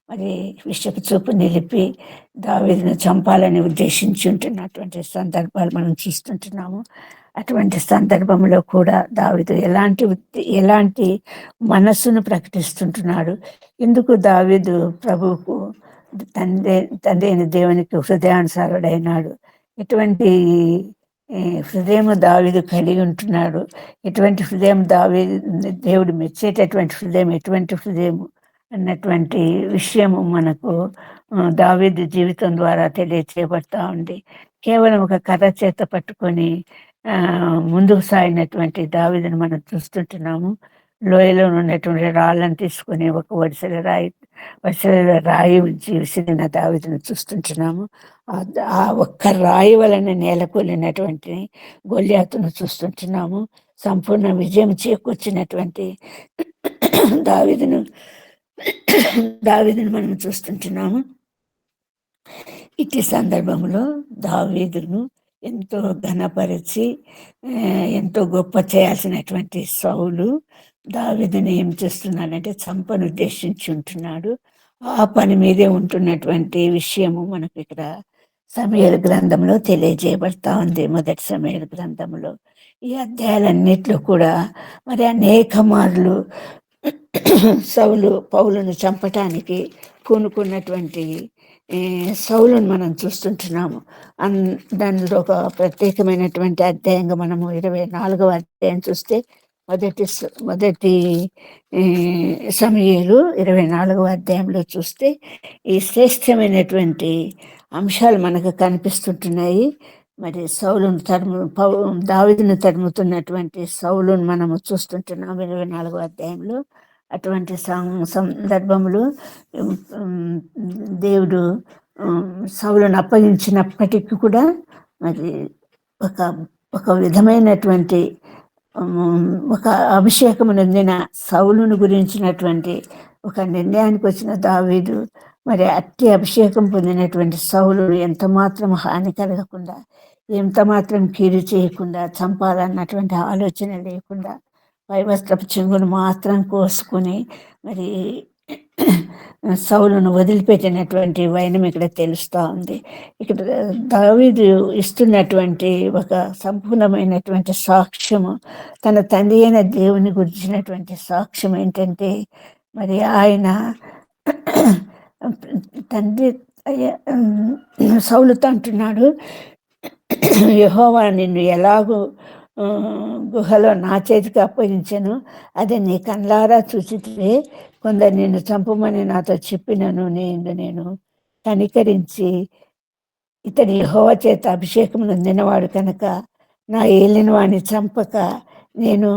మరి విషపు చూపు నిలిపి దావీదును చంపాలని ఉద్దేశించి ఉంటున్నటువంటి సందర్భాలు మనం చూస్తుంటున్నాము. అటువంటి సందర్భంలో కూడా దావీదు ఎలాంటి మనస్సును ప్రకటిస్తుంటున్నాడు. ఎందుకు దావీదు ప్రభువుకు తండ్రి అయిన దేవునికి హృదయానుసారుడైనాడు. ఎటువంటి హృదయము దావీదు కలిగి ఉంటున్నాడు. ఎటువంటి హృదయం దేవుడు మెచ్చేటటువంటి హృదయం ఎటువంటి హృదయము అన్నటువంటి విషయము మనకు దావీదు జీవితం ద్వారా తెలియచేయబడతా ఉంది. కేవలం ఒక కర్ర చేత పట్టుకొని ముందుకు సాగినటువంటి దావీదును మనం చూస్తుంటున్నాము. లోయలో ఉన్నటువంటి రాళ్ళను తీసుకొని ఒక వడిసెల రాయి ఉంచి విసిరిన దావీదును చూస్తుంటున్నాము. ఆ ఒక్క రాయి వలన నేలకూలినటువంటి గొల్యాతును చూస్తుంటున్నాము. సంపూర్ణ విజయం చేకూర్చినటువంటి దావీదును దావీదుని మనం చూస్తుంటున్నాము. ఇట్టి సందర్భంలో దావీదును ఎంతో ఘనపరిచి ఎంతో గొప్ప చేయాల్సినటువంటి సౌలు దావీదుని ఏం చేస్తున్నాడంటే చంపను ఉద్దేశించి ఉంటున్నాడు. ఆ పని మీదే ఉంటున్నటువంటి విషయము మనకు ఇక్కడ సమూయేలు గ్రంథంలో తెలియజేయబడతా ఉంది. మొదటి సమూయేలు గ్రంథంలో ఈ అధ్యాయాలన్నిట్లో కూడా మరి అనేక మార్లు సౌలు పౌలును చంపటానికి పూనుకున్నటువంటి సౌలును మనం చూస్తుంటున్నాము. దానిలో ఒక ప్రత్యేకమైనటువంటి అధ్యాయంగా మనము 24వ అధ్యాయం చూస్తే మొదటి సమూయేలు 24వ అధ్యాయంలో చూస్తే ఈ శ్రేష్టమైనటువంటి అంశాలు మనకు కనిపిస్తుంటున్నాయి. మరి సౌలును దావీదును తరుముతున్నటువంటి సౌలును మనము చూస్తుంటున్నాం 24వ అధ్యాయంలో. అటువంటి సందర్భంలో దేవుడు సౌలును అప్పగించినప్పటికీ కూడా మరి ఒక విధమైనటువంటి ఒక అభిషేకం నొందిన సౌలును గురించినటువంటి ఒక నిర్ణయానికి వచ్చిన దావీదు మరి అట్టి అభిషేకం పొందినటువంటి సౌలు ఎంత మాత్రం హాని కలగకుండా, ఎంత మాత్రం కీడు చేయకుండా, చంపాలన్నటువంటి ఆలోచన లేకుండా వైవస్త్రపు చెంగును మాత్రం కోసుకుని మరి సౌలును వదిలిపెట్టినటువంటి వైనం ఇక్కడ తెలుస్తూ ఉంది. ఇక్కడ దావీదు ఇస్తున్నటువంటి ఒక సంపూర్ణమైనటువంటి సాక్ష్యము, తన తండ్రి అయిన దేవుని గురించినటువంటి సాక్ష్యం ఏంటంటే మరి ఆయన తండ్రి సౌలుతో అంటున్నాడు, యెహోవా నిన్ను ఎలాగూ గుహలో నా చేతికి అప్పగించాను, అదే నీ కళ్ళారా చూచితే కొందరు నిన్ను చంపమని నాతో చెప్పినను నేను కనికరించి ఇతడు యెహోవా చేత అభిషేకం నొందినవాడు కనుక నా ఏలిన వాడిని చంపక నేను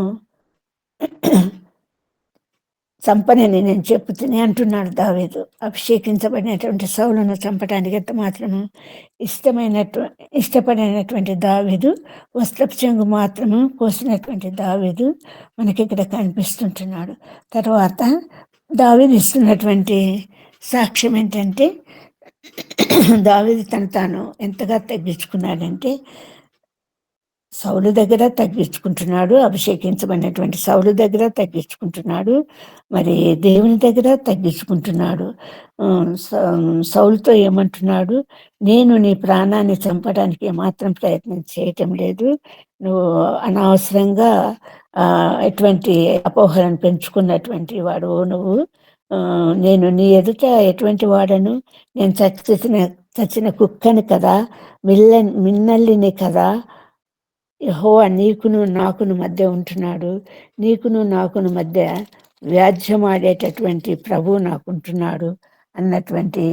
చంపనని నేను చెప్పుతూనే అంటున్నాడు దావీదు. అభిషేకించబడినటువంటి సౌలును చంపడానికి ఎంత మాత్రము ఇష్టపడినటువంటి దావీదు, వస్త్రపు చెంగు మాత్రము కోసినటువంటి దావీదు మనకి ఇక్కడ కనిపిస్తుంటున్నాడు. తర్వాత దావీదు ఇస్తున్నటువంటి సాక్ష్యం ఏంటంటే దావీదు తాను ఎంతగా తగ్గించుకున్నాడంటే సౌలు దగ్గర తగ్గించుకుంటున్నాడు, అభిషేకించబడినటువంటి సౌలు దగ్గర తగ్గించుకుంటున్నాడు, మరి దేవుని దగ్గర తగ్గించుకుంటున్నాడు. సౌలుతో ఏమంటున్నాడు, నేను నీ ప్రాణాన్ని చంపడానికి ఏమాత్రం ప్రయత్నం చేయటం లేదు, నువ్వు అనవసరంగా ఎటువంటి అపోహలను పెంచుకున్నటువంటి వాడు నువ్వు, నేను నీ ఎదుట ఎటువంటి వాడను, నేను చచ్చిన కుక్కని కదా, మిన్నల్లిని కదా, యెహోవా నీకును నాకును మధ్య ఉంటున్నాడు, నీకును నాకును మధ్య వ్యాజ్యమాడేటటువంటి ప్రభువు నాకుంటున్నాడు అన్నటువంటి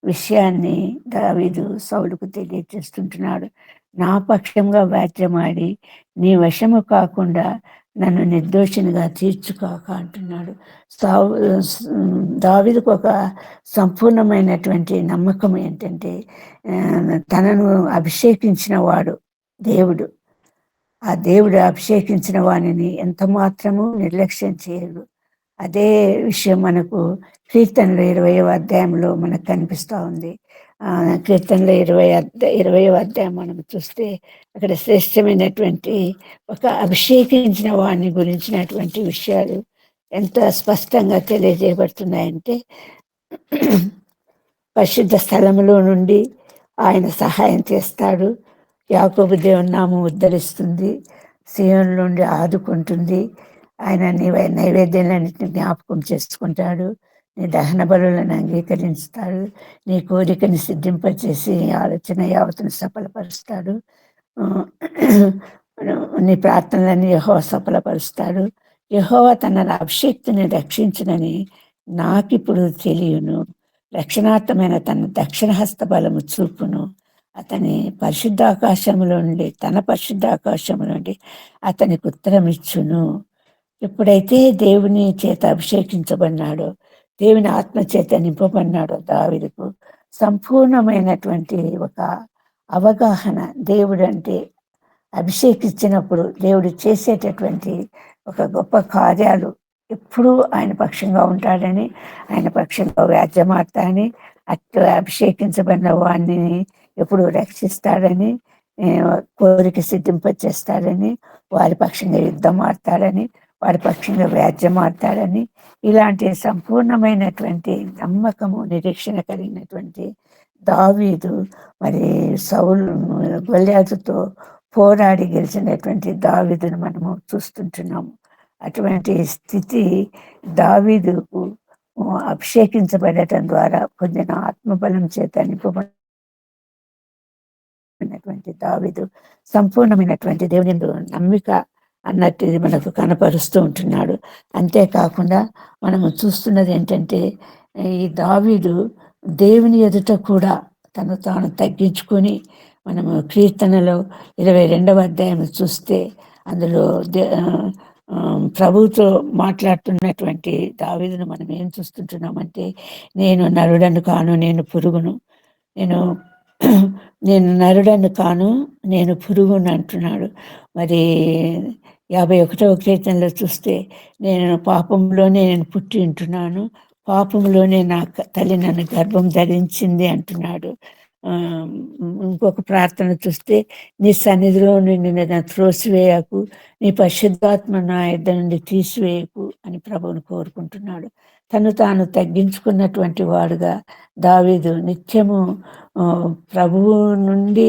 విషయాన్ని దావీదు సౌలుకు తెలియజేస్తుంటున్నాడు. నా పక్షంగా వ్యాజ్యమాడి నీ వశము కాకుండా నన్ను నిర్దోషినిగా తీర్చుకోక అంటున్నాడు. దావీదుకు ఒక సంపూర్ణమైనటువంటి నమ్మకం ఏంటంటే తనను అభిషేకించిన వాడు దేవుడు, ఆ దేవుడు అభిషేకించిన వాణిని ఎంత మాత్రము నిర్లక్ష్యం చేయడు. అదే విషయం మనకు కీర్తనలు 20వ అధ్యాయంలో మనకు కనిపిస్తూ ఉంది. కీర్తనలు 20వ అధ్యాయం మనం చూస్తే అక్కడ శ్రేష్టమైనటువంటి ఒక అభిషేకించిన వాణ్ణి గురించినటువంటి విషయాలు ఎంత స్పష్టంగా తెలియజేయబడుతున్నాయంటే పరిశుద్ధ స్థలములో నుండి ఆయన సహాయం చేస్తాడు, యాకోబు దేవుని నామం ఉద్ధరిస్తుంది, సీయోను నుండి ఆదుకుంటుంది, ఆయన నీ నైవేద్యాలన్నింటినీ జ్ఞాపకం చేసుకుంటాడు, నీ దహన బలులను అంగీకరిస్తాడు, నీ కోరికని సిద్ధింపచేసి నీ ఆలోచన యావత్తును సఫలపరుస్తాడు, నీ ప్రార్థనలని యెహోవా సఫలపరుస్తాడు. యెహోవా తన అభిషేక్తుని రక్షించునని నాకిప్పుడు తెలియను, రక్షణార్థమైన తన దక్షిణ హస్త బలము చూపును, అతని పరిశుద్ధాకాశములో నుండి తన పరిశుద్ధాకాశము నుండి అతనికి ఉత్తరం ఇచ్చును. ఎప్పుడైతే దేవుని చేత అభిషేకించబడినాడో, దేవుని ఆత్మ చేత నింపబడినాడో దావీదుకు సంపూర్ణమైనటువంటి ఒక అవగాహన, దేవుడు అంటే అభిషేకించినప్పుడు దేవుడు చేసేటటువంటి ఒక గొప్ప కార్యాలు ఎప్పుడూ ఆయన పక్షంగా ఉంటాడని, ఆయన పక్షంగా వ్యాజ్యమాడతాడని, అభిషేకించబడిన వాడిని ఎప్పుడు రక్షిస్తాడని, కోరిక సిద్ధింపచేస్తాడని, వారి పక్షంగా యుద్ధం ఆడతాడని, వారి పక్షంగా వ్యాజ్యం ఆడతాడని, ఇలాంటి సంపూర్ణమైనటువంటి నమ్మకము, నిరీక్షణ కలిగినటువంటి దావీదు మరి సౌలు గొల్యాతుతో పోరాడి గెలిచినటువంటి దావీదును మనము చూస్తుంటున్నాము. అటువంటి స్థితి దావీదుకు అభిషేకించబడటం ద్వారా పొందిన ఆత్మబలం చేత నింపబడినటువంటి దావీదు సంపూర్ణమైనటువంటి దేవుని నమ్మిక అన్నట్టు ఇది మనకు కనపరుస్తూ ఉంటున్నాడు. అంతేకాకుండా మనము చూస్తున్నది ఏంటంటే, ఈ దావీదు దేవుని ఎదుట కూడా తను తాను తగ్గించుకొని, మనము కీర్తనలో 22వ అధ్యాయం చూస్తే అందులో ప్రభుతో మాట్లాడుతున్నటువంటి దావీదును మనం ఏం చూస్తుంటున్నామంటే, నేను నరుడను కాను, నేను పురుగును, నేను నరుడను కాను, నేను పురుగును అంటున్నాడు. మరి 51వ కీర్తనలో చూస్తే, నేను పాపంలోనే నేను పుట్టి ఉంటున్నాను, పాపంలోనే నా తల్లి నన్ను గర్భం ధరించింది అంటున్నాడు. ఇంకొక ప్రార్థన చూస్తే, నీ సన్నిధిలో నిన్ను త్రోసివేయకు, నీ పరిశుద్ధాత్మ నా యొద్ద నుండి తీసివేయకు అని ప్రభువును కోరుకుంటున్నాడు. తను తాను తగ్గించుకున్నటువంటి వాడుగా దావీదు నిత్యము ప్రభువు నుండి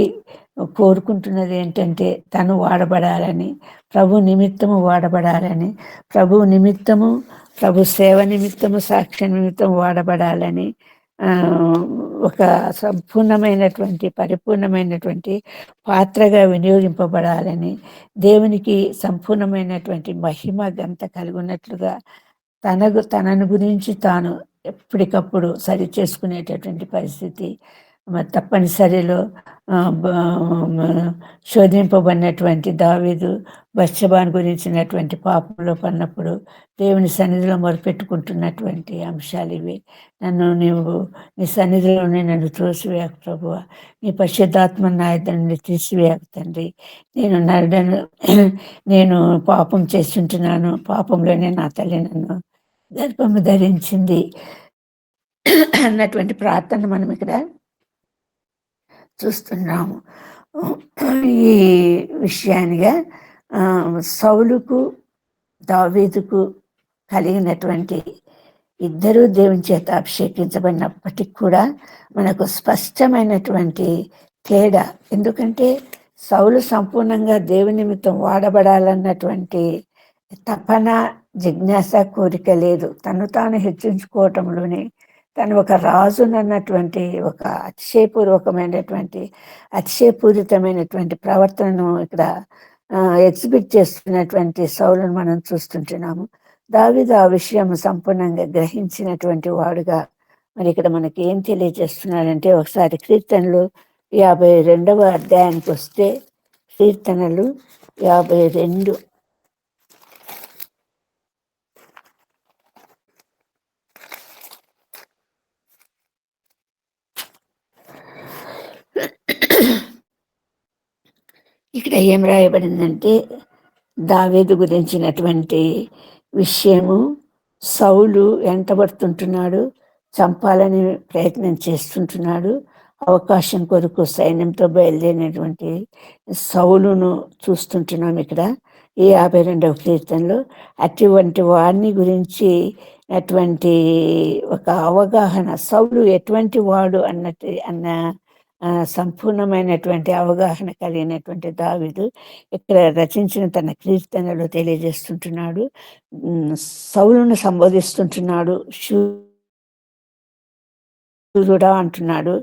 కోరుకుంటున్నది ఏంటంటే, తను వాడబడాలని, ప్రభు నిమిత్తము వాడబడాలని, ప్రభు నిమిత్తము, ప్రభు సేవ నిమిత్తము, సాక్ష్య నిమిత్తం వాడబడాలని, ఒక సంపూర్ణమైనటువంటి పరిపూర్ణమైనటువంటి పాత్రగా వినియోగింపబడాలని, దేవునికి సంపూర్ణమైనటువంటి మహిమ ఘనత కలిగినట్లుగా తనను గురించి తాను ఎప్పటికప్పుడు సరి చేసుకునేటటువంటి పరిస్థితి. మరి తప్పనిసరిలో శోధింపబడినటువంటి దావీదు బత్షెబాను గురించినటువంటి పాపంలో పడినప్పుడు దేవుని సన్నిధిలో మొరపెట్టుకుంటున్నటువంటి అంశాలు ఇవి. నీవు నీ సన్నిధిలోనే నన్ను త్రోసివేయక ప్రభువా, నీ పరిశుద్ధాత్మ నా యొద్ద నుండి తీసివేయక తండ్రి, నేను పాపం చేస్తుంటున్నాను, పాపంలోనే నా తల్లి నన్ను గర్భము ధరించింది అన్నటువంటి ప్రార్థన మనం ఇక్కడ చూస్తున్నాము. ఈ విషయానిగా సౌలుకు దావీదుకు కలిగినటువంటి ఇద్దరూ దేవుని చేత అభిషేకించబడినప్పటికీ కూడా మనకు స్పష్టమైనటువంటి తేడా. ఎందుకంటే సౌలు సంపూర్ణంగా దేవుని నిమిత్తం వాడబడాలన్నటువంటి తపన, జిజ్ఞాస, కోరిక లేదు. తను తాను హెచ్చించుకోవటంలోనే తను ఒక రాజునన్నటువంటి ఒక అతిశయపూరితమైనటువంటి ప్రవర్తనను ఇక్కడ ఎగ్జిబిట్ చేస్తున్నటువంటి సౌలును మనం చూస్తుంటున్నాము. దావీదు ఆ విషయం సంపూర్ణంగా గ్రహించినటువంటి వాడుగా మరి ఇక్కడ మనకి ఏం తెలియజేస్తున్నాడంటే, ఒకసారి కీర్తనలు 52వ అధ్యాయానికి వస్తే, కీర్తనలు 52 ఇక్కడ ఏం రాయబడిందంటే, దావీదు గురించినటువంటి విషయము, సౌలు వెంటబడుతుంటున్నాడు, చంపాలని ప్రయత్నం చేస్తుంటున్నాడు. అవకాశం కొరకు సైన్యంతో బయలుదేరినటువంటి సౌలును చూస్తుంటున్నాం ఇక్కడ ఈ 52వ కీర్తనలో. అటువంటి వాడిని గురించి అటువంటి ఒక అవగాహన, సౌలు ఎటువంటి వాడు అన్న సంపూర్ణమైనటువంటి అవగాహన కలిగినటువంటి దావీదు ఇక్కడ రచించిన తన కీర్తనలో తెలియజేస్తుంటున్నాడు. సౌలును సంబోధిస్తుంటున్నాడు, శూరుడా అంటున్నాడు.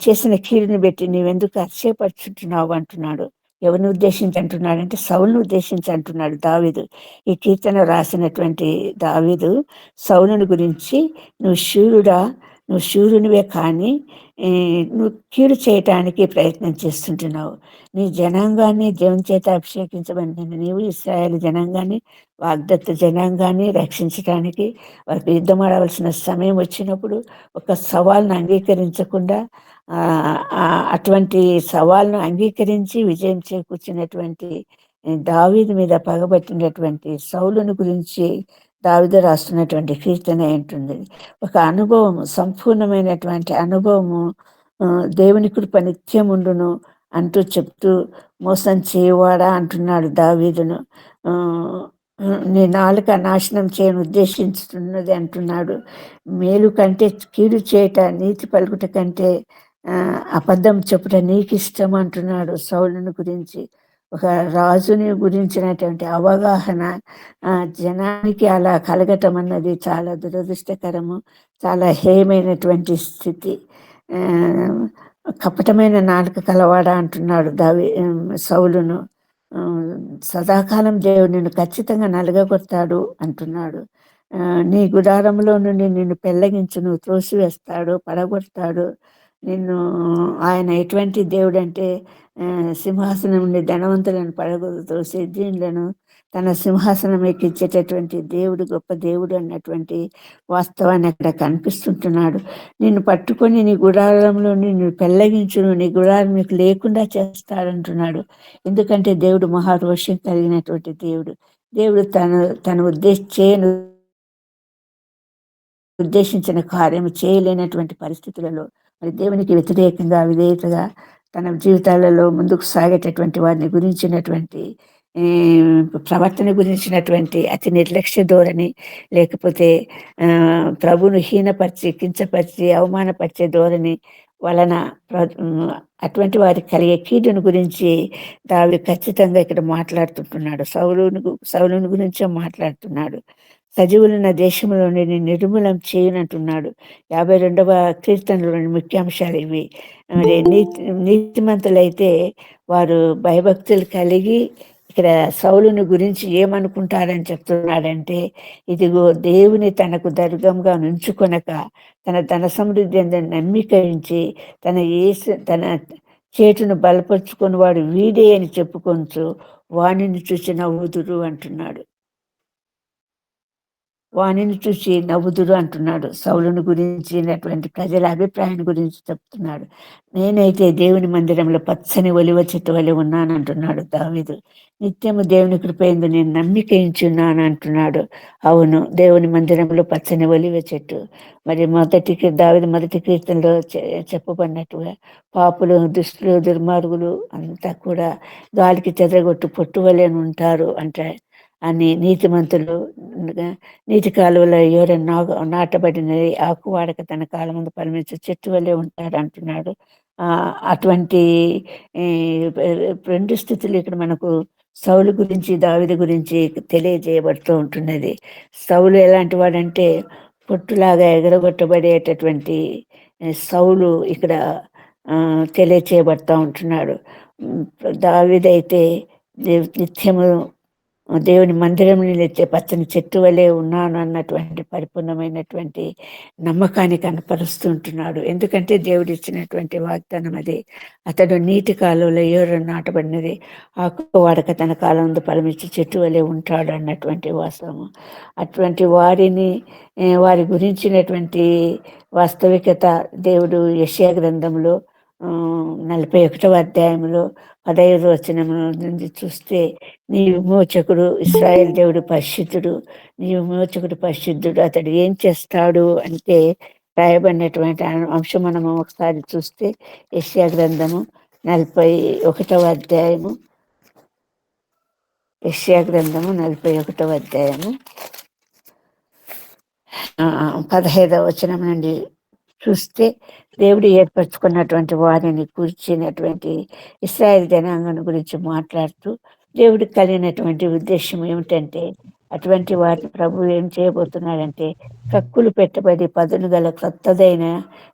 చేసిన కీడుని బట్టి నీవెందుకు అతిశయపరుచుంటున్నావు అంటున్నాడు. ఎవరిని ఉద్దేశించి అంటున్నాడు అంటే, సౌలును ఉద్దేశించి అంటున్నాడు దావీదు. ఈ కీర్తన రాసినటువంటి దావీదు సౌలుని గురించి, నువ్వు శూరుడా, నువ్వు శూరునివే కానీ నువ్వు కీడు చేయటానికి ప్రయత్నం చేస్తుంటున్నావు. నీ జనాంగాన్ని దేవుని చేత అభిషేకించబడిన నీవు ఇశ్రాయేలు జనాంగాన్ని, వాగ్దత్త జనాంగాన్ని రక్షించడానికి వారికి యుద్ధం ఆడవలసిన సమయం వచ్చినప్పుడు ఒక సవాల్ను అంగీకరించకుండా అటువంటి సవాల్ను అంగీకరించి విజయం చేకూర్చినటువంటి దావీదు మీద పగబట్టినటువంటి సౌలుని గురించి దావీదు రాస్తున్నటువంటి కీర్తన ఏంటుంది. ఒక అనుభవము, సంపూర్ణమైనటువంటి అనుభవము. దేవుని కృప నిత్యముండును అంటూ చెప్తూ, మోసం చేయవాడా అంటున్నాడు దావీదును. నీ నాలుక నాశనం చేయని ఉద్దేశించుతున్నది అంటున్నాడు. మేలు కంటే కీడు చేయట, నీతి పలుకుట కంటే అబద్ధం చెప్పుట నీకు ఇష్టం అంటున్నాడు సౌలుని గురించి. ఒక రాజుని గురించినటువంటి అవగాహన జనానికి అలా కలగటం అన్నది చాలా దురదృష్టకరము, చాలా హేయమైనటువంటి స్థితి. కపటమైన నాలుక కలవాడా అంటున్నాడు సౌలును. సదాకాలం దేవుడు నిన్ను ఖచ్చితంగా నలగగొడతాడు అంటున్నాడు. నీ గుడారంలో నుండి నిన్ను పెళ్ళగించును, త్రోసివేస్తాడు, పడగొడతాడు నిన్ను. ఆయన ఎటువంటి దేవుడు అంటే, సింహాసనం నుండి ధనవంతులను పడగొడుతూ సిద్ధీనులను తన సింహాసనం ఎక్కించేటటువంటి దేవుడు, గొప్ప దేవుడు అన్నటువంటి వాస్తవాన్ని అక్కడ కనిపిస్తుంటున్నాడు. నిన్ను పట్టుకొని నీ గుడారంలో నిన్ను పెళ్ళగించును, నీ గుడారం నీకు లేకుండా చేస్తాడంటున్నాడు. ఎందుకంటే దేవుడు మహారోషం కలిగినటువంటి దేవుడు. దేవుడు తన ఉద్దేశించిన కార్యము చేయలేనటువంటి పరిస్థితులలో మరి దేవునికి వ్యతిరేకంగా, విధేయతగా తన జీవితాలలో ముందుకు సాగేటటువంటి వారిని గురించినటువంటి ప్రవర్తన గురించినటువంటి అతి నిర్లక్ష్య ధోరణి, లేకపోతే ప్రభును హీనపరిచి, కించపరిచి, అవమానపరిచే ధోరణి వలన అటువంటి వారికి కలిగే కీడును గురించి దావీదు ఖచ్చితంగా ఇక్కడ మాట్లాడుతుంటున్నాడు. సౌలుని గురించే మాట్లాడుతున్నాడు. సజీవులున్న దేశంలోని నిర్మూలం చేయనంటున్నాడు. 52వ కీర్తనలోని ముఖ్యాంశాలు ఇవి. నీతిమంతులైతే వారు భయభక్తులు కలిగి, ఇక్కడ సౌలుని గురించి ఏమనుకుంటారని చెప్తున్నాడంటే, ఇదిగో దేవుని తనకు దుర్గంగా నుంచుకొనక, తన ధన సమృద్ధి అందరి నమ్మికరించి, తన చేటును బలపరుచుకొని వాడు వీడే అని చెప్పుకొంచు వాణిని చూసి నవ్వుదురు అంటున్నాడు. వాణిని చూసి నవ్వుదురు అంటున్నాడు. సౌలుని గురించినటువంటి ప్రజల అభిప్రాయం గురించి చెప్తున్నాడు. నేనైతే దేవుని మందిరంలో పచ్చని ఒలివ చెట్టు వలె ఉన్నాను అంటున్నాడు దావీదు. నిత్యము దేవుని కృపయందు నేను నమ్మికయించున్నాను అంటున్నాడు. అవును, దేవుని మందిరంలో పచ్చని ఒలివ చెట్టు. మరి దావీదు మొదటి కీర్తనలో చెప్పబడినట్టుగా పాపులు, దుష్టులు, దుర్మార్గులు అంతా కూడా గాలికి చెదరగొట్టు పొట్టు వలె ఉంటారు అంటే అని, నీతిమంతులు నీటి కాలువలో ఎవరైనా నాటబడినది ఆకు వాడక తన కాలం ముందు పరిమించే చెట్టు వల్లే ఉంటాడు అంటున్నాడు. అటువంటి 2 స్థితులు ఇక్కడ మనకు సౌలు గురించి, దావీదు గురించి తెలియజేయబడుతూ ఉంటున్నది. సౌలు ఎలాంటి వాడంటే పొట్టులాగా ఎగరగొట్టబడేటటువంటి సౌలు ఇక్కడ తెలియచేయబడుతూ ఉంటున్నాడు. దావీదైతే నిత్యము దేవుని మందిరం నిలిచే పచ్చని చెట్టు వలె ఉన్నాను అన్నటువంటి పరిపూర్ణమైనటువంటి నమ్మకాన్ని కనపరుస్తుంటున్నాడు. ఎందుకంటే దేవుడు ఇచ్చినటువంటి వాగ్దానం అది. అతడు నీటి కాలంలో ఎవరు నాటబడినది ఆకు వాడక తన కాలం ముందు ఫలమిచ్చే చెట్టు వలె ఉంటాడు అన్నటువంటి వాస్తవము. అటువంటి వారి గురించినటువంటి వాస్తవికత దేవుడు యెషయా గ్రంథంలో 41వ అధ్యాయంలో 15వ వచనం నుండి చూస్తే, నీ విమోచకుడు ఇశ్రాయేల్ దేవుడు పరిశుద్ధుడు, నీ విమోచకుడు పరిశుద్ధుడు, అతడు ఏం చేస్తాడు అంటే రాయబడినటువంటి అంశం మనము ఒకసారి చూస్తే యెషయా గ్రంథము 41వ అధ్యాయము, యెషయా గ్రంథము 41వ అధ్యాయము 15వ వచనం నుండి చూస్తే, దేవుడు ఏర్పరచుకున్నటువంటి వారిని కూర్చున్నటువంటి ఇశ్రాయేల్ జనాంగం గురించి మాట్లాడుతూ దేవుడికి కలిగినటువంటి ఉద్దేశం ఏమిటంటే, అటువంటి వారిని ప్రభు ఏం చేయబోతున్నాడంటే, కక్కులు పెట్టబడి పదును గల కొత్తదైన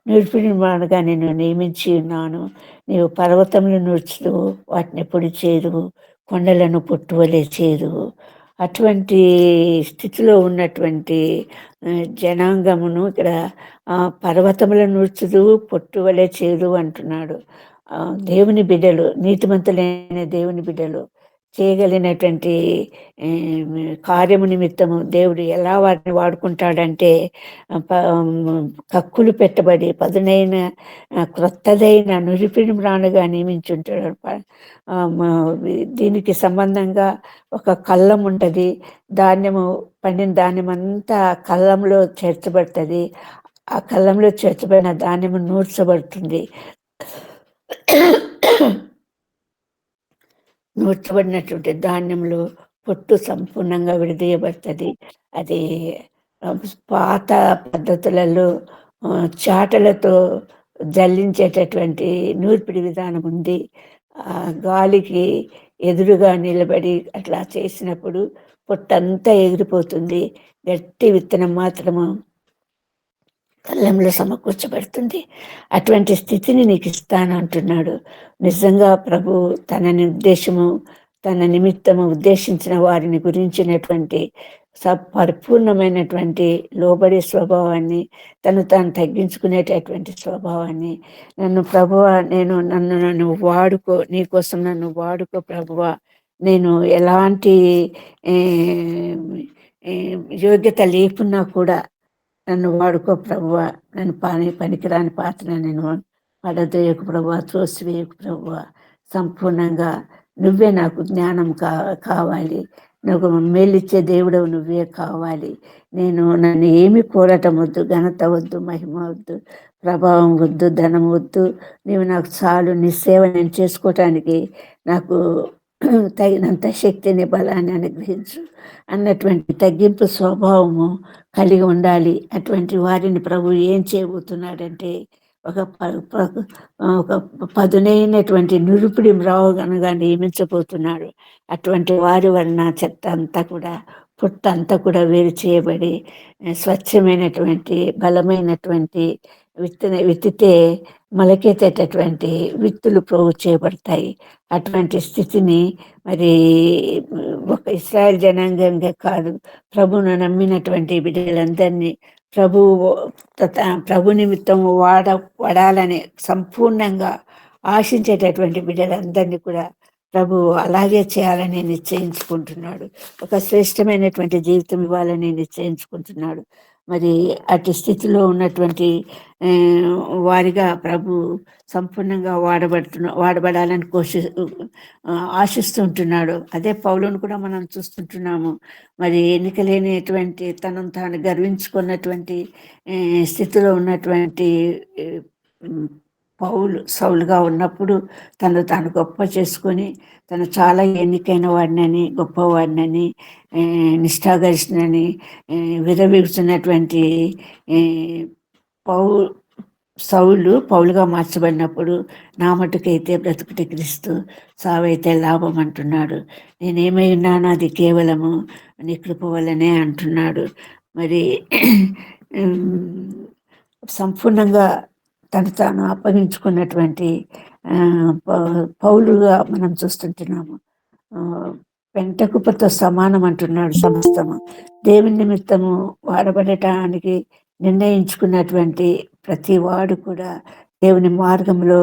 నిర్మాణంగా నేను నియమించి ఉన్నాను. నీవు పర్వతములు నూర్చుదు, వాటిని పొడి చేదువు, కొండలను పొట్టువలే చేదువు. అటువంటి స్థితిలో ఉన్నటువంటి జనాంగమును ఇక్కడ పర్వతములను నూర్చుదు, పొట్టు వలె చేదు అంటున్నాడు. దేవుని బిడ్డలు, నీతిమంతులైన దేవుని బిడ్డలు చేయగలిగినటువంటి కార్యము నిమిత్తము దేవుడు ఎలా వారిని వాడుకుంటాడంటే, కక్కులు పెట్టబడి పదునైన క్రొత్తదైన నురిపిడి మ్రానుగా నియమించుంటాడు. దీనికి సంబంధంగా ఒక కళ్ళం ఉంటుంది. పండిన ధాన్యం అంతా కళ్ళంలో చేర్చబడుతుంది. ఆ కళ్ళంలో చేర్చబడిన ధాన్యము నూర్చబడుతుంది. నూర్చబడినటువంటి ధాన్యంలో పొట్టు సంపూర్ణంగా విడదీయబడుతుంది. అది పాత పద్ధతులలో చాటలతో జల్లించేటటువంటి నూర్పిడి విధానం ఉంది. గాలికి ఎదురుగా నిలబడి అట్లా చేసినప్పుడు పొట్టంతా ఎగిరిపోతుంది. గట్టి విత్తనం మాత్రము కళ్ళంలో సమకూర్చబడుతుంది. అటువంటి స్థితిని నీకు ఇస్తాను అంటున్నాడు. నిజంగా ప్రభు తన నిమిత్తము ఉద్దేశించిన వారిని గురించినటువంటి పరిపూర్ణమైనటువంటి లోబడే స్వభావాన్ని, తను తగ్గించుకునేటటువంటి స్వభావాన్ని, నన్ను వాడుకో, నీకోసం నన్ను వాడుకో ప్రభువా, నేను ఎలాంటి యోగ్యత లేకున్నా కూడా నన్ను వాడుకో ప్రభువా, నన్ను పనికిరాని పాత్ర నేను పడదోయకు ప్రభువా, త్రోసివేయకు ప్రభువా, సంపూర్ణంగా నువ్వే నాకు జ్ఞానం కావాలి, నాకు మేలిచ్చే దేవుడవు నువ్వే కావాలి. నన్ను ఏమి కోరటం వద్దు, ఘనత వద్దు, మహిమ వద్దు, ప్రభావం వద్దు, ధనం వద్దు, నీవు నాకు చాలు, నీ సేవ నేను చేసుకోవటానికి నాకు తగినంత శక్తిని, బలాన్ని అనుగ్రహించు అన్నటువంటి తగ్గింపు స్వభావము కలిగి ఉండాలి. అటువంటి వారిని ప్రభు ఏం చేయబోతున్నాడంటే, ఒక పదునైనటువంటి నురుపిడి మ్రావుగా నియమించబోతున్నాడు. అటువంటి వారి వలన చెత్త అంతా కూడా, పుట్ట అంతా కూడా వేరు చేయబడి స్వచ్ఛమైనటువంటి బలమైనటువంటి విత్తితే మొలకెత్తేటటువంటి విత్తులు ప్రోగు చేయబడతాయి. అటువంటి స్థితిని మరి ఒక ఇశ్రాయేల్ జనాంగంగా కాదు, ప్రభువును నమ్మినటువంటి బిడ్డలందరినీ ప్రభు నిమిత్తం వాడాలని సంపూర్ణంగా ఆశించేటటువంటి బిడ్డలందరినీ కూడా ప్రభు అలాగే చేయాలని నిశ్చయించుకుంటున్నాడు. ఒక శ్రేష్టమైనటువంటి జీవితం ఇవ్వాలని నిశ్చయించుకుంటున్నాడు. మరి అటు స్థితిలో ఉన్నటువంటి వారిగా ప్రభు సంపూర్ణంగా వాడబడాలని ఆశిస్తుంటున్నాడు. అదే పౌలును కూడా మనం చూస్తుంటున్నాము. మరి ఎన్నిక లేనిటువంటి తనను తాను గర్వించుకున్నటువంటి స్థితిలో ఉన్నటువంటి సౌలుగా ఉన్నప్పుడు తాను గొప్ప చేసుకొని, తను చాలా ఎన్నికైన వాడినని, గొప్పవాడినని, నిష్ఠాగరిష్ఠునని విరవీగుతున్నటువంటి పౌలుగా మార్చబడినప్పుడు, నా మటుకైతే బ్రతుకుటి క్రీస్తు, సావైతే లాభం అంటున్నాడు. నేనేమై ఉన్నానో అది కేవలము నీ కృప వల్లనే అంటున్నాడు. మరి సంపూర్ణంగా తాను అప్పగించుకున్నటువంటి పౌలుగా మనం చూస్తుంటున్నాము. పెంటకుప్పతో సమానం అంటున్నాడు సమస్తము. దేవుని నిమిత్తము వాడబడటానికి నిర్ణయించుకున్నటువంటి ప్రతి వాడు కూడా, దేవుని మార్గంలో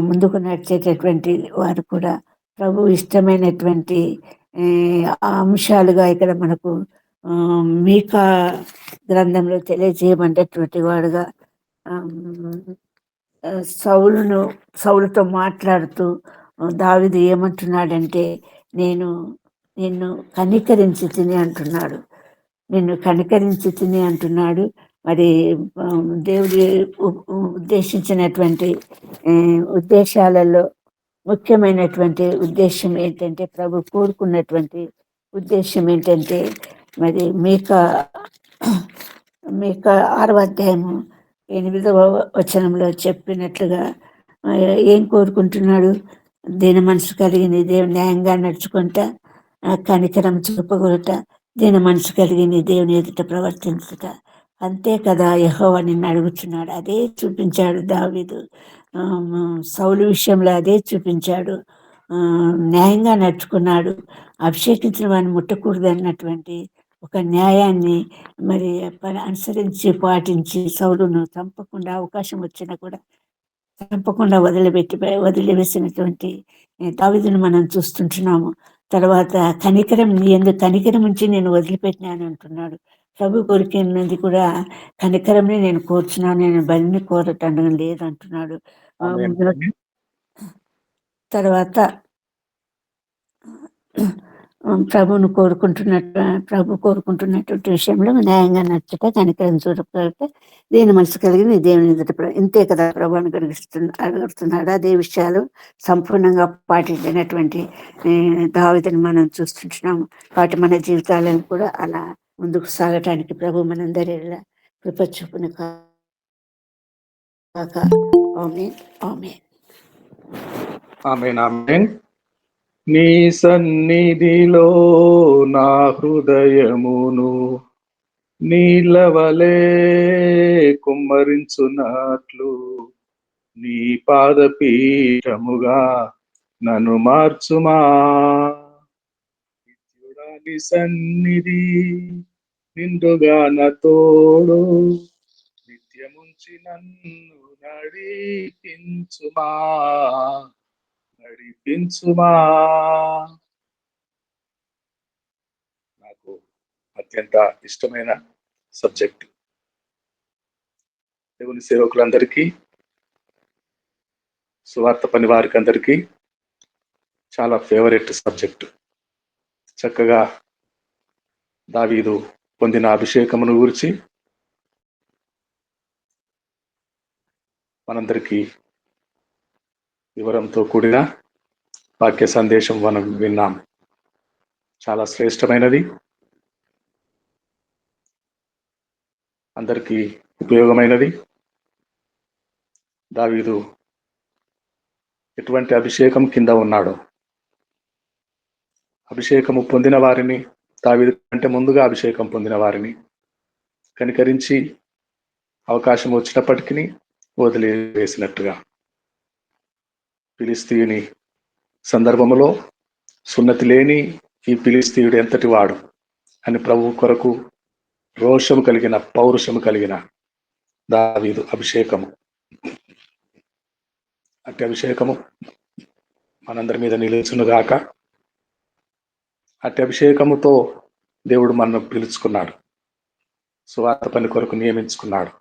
ముందుకు నడిచేటటువంటి వారు కూడా ప్రభు ఇష్టమైనటువంటి అంశాలుగా ఇక్కడ మనకు మీకా గ్రంథంలో తెలియజేయబడినటువంటి వాడుగా, సౌలుతో మాట్లాడుతూ దావీదు ఏమంటున్నాడంటే, నిన్ను కనికరించి తిని అంటున్నాడు. మరి దేవుడి ఉద్దేశించినటువంటి ఉద్దేశాలలో ముఖ్యమైనటువంటి ఉద్దేశం ఏంటంటే, ప్రభు కోరుకున్నటువంటి ఉద్దేశం ఏంటంటే, మరి మీకా 6వ అధ్యాయము 8వ వచనంలో చెప్పినట్లుగా ఏం కోరుకుంటున్నాడు? దీన మనసు కలిగింది దేవుని న్యాయంగా నడుచుకుంటా, కనికరం చూపగొట, దీన మనసు కలిగింది దేవుని ఎదుట ప్రవర్తించుట. అంతే కదా యెహోవా నిన్ను అడుగుతున్నాడు. అదే చూపించాడు దావీదు. సౌలు విషయంలో అదే చూపించాడు. న్యాయంగా నడుచుకున్నాడు. అభిషేకించిన వాడిని ముట్టకూడదు అన్నటువంటి ఒక న్యాయాన్ని మరి అనుసరించి పాటించి సౌలును చంపకుండా, అవకాశం వచ్చినా కూడా చంపకుండా వదిలివేసినటువంటి దావీదును మనం చూస్తుంటున్నాము. తర్వాత కనికరం, నీ యందు కనికరం ఉంచి నేను వదిలిపెట్టినాను అంటున్నాడు. ప్రభు కోరికినది కూడా కనికరమే నేను కోరుచున్నాను, నేను బలిని కోరటం లేదంటున్నాడు. తర్వాత ప్రభు కోరుకుంటున్నటువంటి విషయంలో న్యాయంగా నచ్చట, కనికరం చూడకపోతే దేని మనసు కలిగి దేవుని ఎదుట ఇంతే కదా ప్రభుని అడుగుతున్నాడు. అదే విషయాలు సంపూర్ణంగా పాటించినటువంటి దావీదుని మనం చూస్తుంటున్నాము. కాబట్టి మన జీవితాలను కూడా అలా ముందుకు సాగటానికి ప్రభు మనందరి కృప చూపును కాక. ఆమేన్, ఆమేన్. ఆమేన్, ఆమేన్. నీ సన్నిధిలో నా హృదయమును నీలవలే కుమ్మరించున్నట్లు నీ పాదపీఠముగా నన్ను మార్చుమా. నిత్యుడాని సన్నిధి నిండుగా నా తోడు నిత్యముంచి నన్ను నడిపించుమా. నాకు అత్యంత ఇష్టమైన సబ్జెక్ట్. దేవుని సేవకులందరికీ, సువార్త పని వారికి అందరికీ చాలా ఫేవరెట్ సబ్జెక్ట్. చక్కగా దావీదు పొందిన అభిషేకమును గురించి మనందరికీ వివరంతో కూడిన వాక్య సందేశం మనం విన్నాం. చాలా శ్రేష్టమైనది, అందరికీ ఉపయోగమైనది. దావీదు ఎటువంటి అభిషేకం కింద ఉన్నాడో, అభిషేకము పొందిన వారిని, దావీదు కంటే ముందుగా అభిషేకం పొందిన వారిని కనికరించి అవకాశం వచ్చినప్పటికీ వదిలివేసినట్టుగా, ఫిలిస్తీయుని సందర్భములో సున్నతి లేని ఈ ఫిలిస్తీయుడు ఎంతటి వాడు అని ప్రభు కొరకు రోషము కలిగిన, పౌరుషము కలిగిన దావీదు అభిషేకము, అట్టి అభిషేకము మనందరి మీద నిలుచునుగాక. అట్టి అభిషేకముతో దేవుడు మనను పిలుచుకున్నాడు, సువార్త పని కొరకు నియమించుకున్నాడు.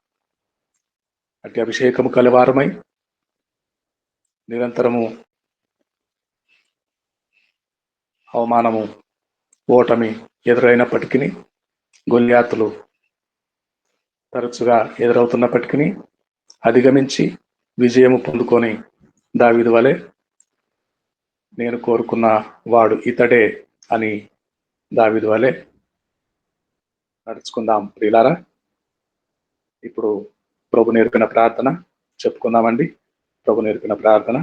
అట్టి అభిషేకము కలవారమై నిరంతరము అవమానము, ఓటమి ఎదురైనప్పటికీ, గొల్యాతులు తరచుగా ఎదురవుతున్నప్పటికీ అధిగమించి విజయము పొందుకొని దావీదు వలె నేను కోరుకున్న వాడు ఇతడే అని దావీదు వలె నడుచుకుందాం ప్రియులారా. ఇప్పుడు ప్రభు నేర్పిన ప్రార్థన చెప్పుకుందామండి. ప్రభు నేర్పిన ప్రార్థన.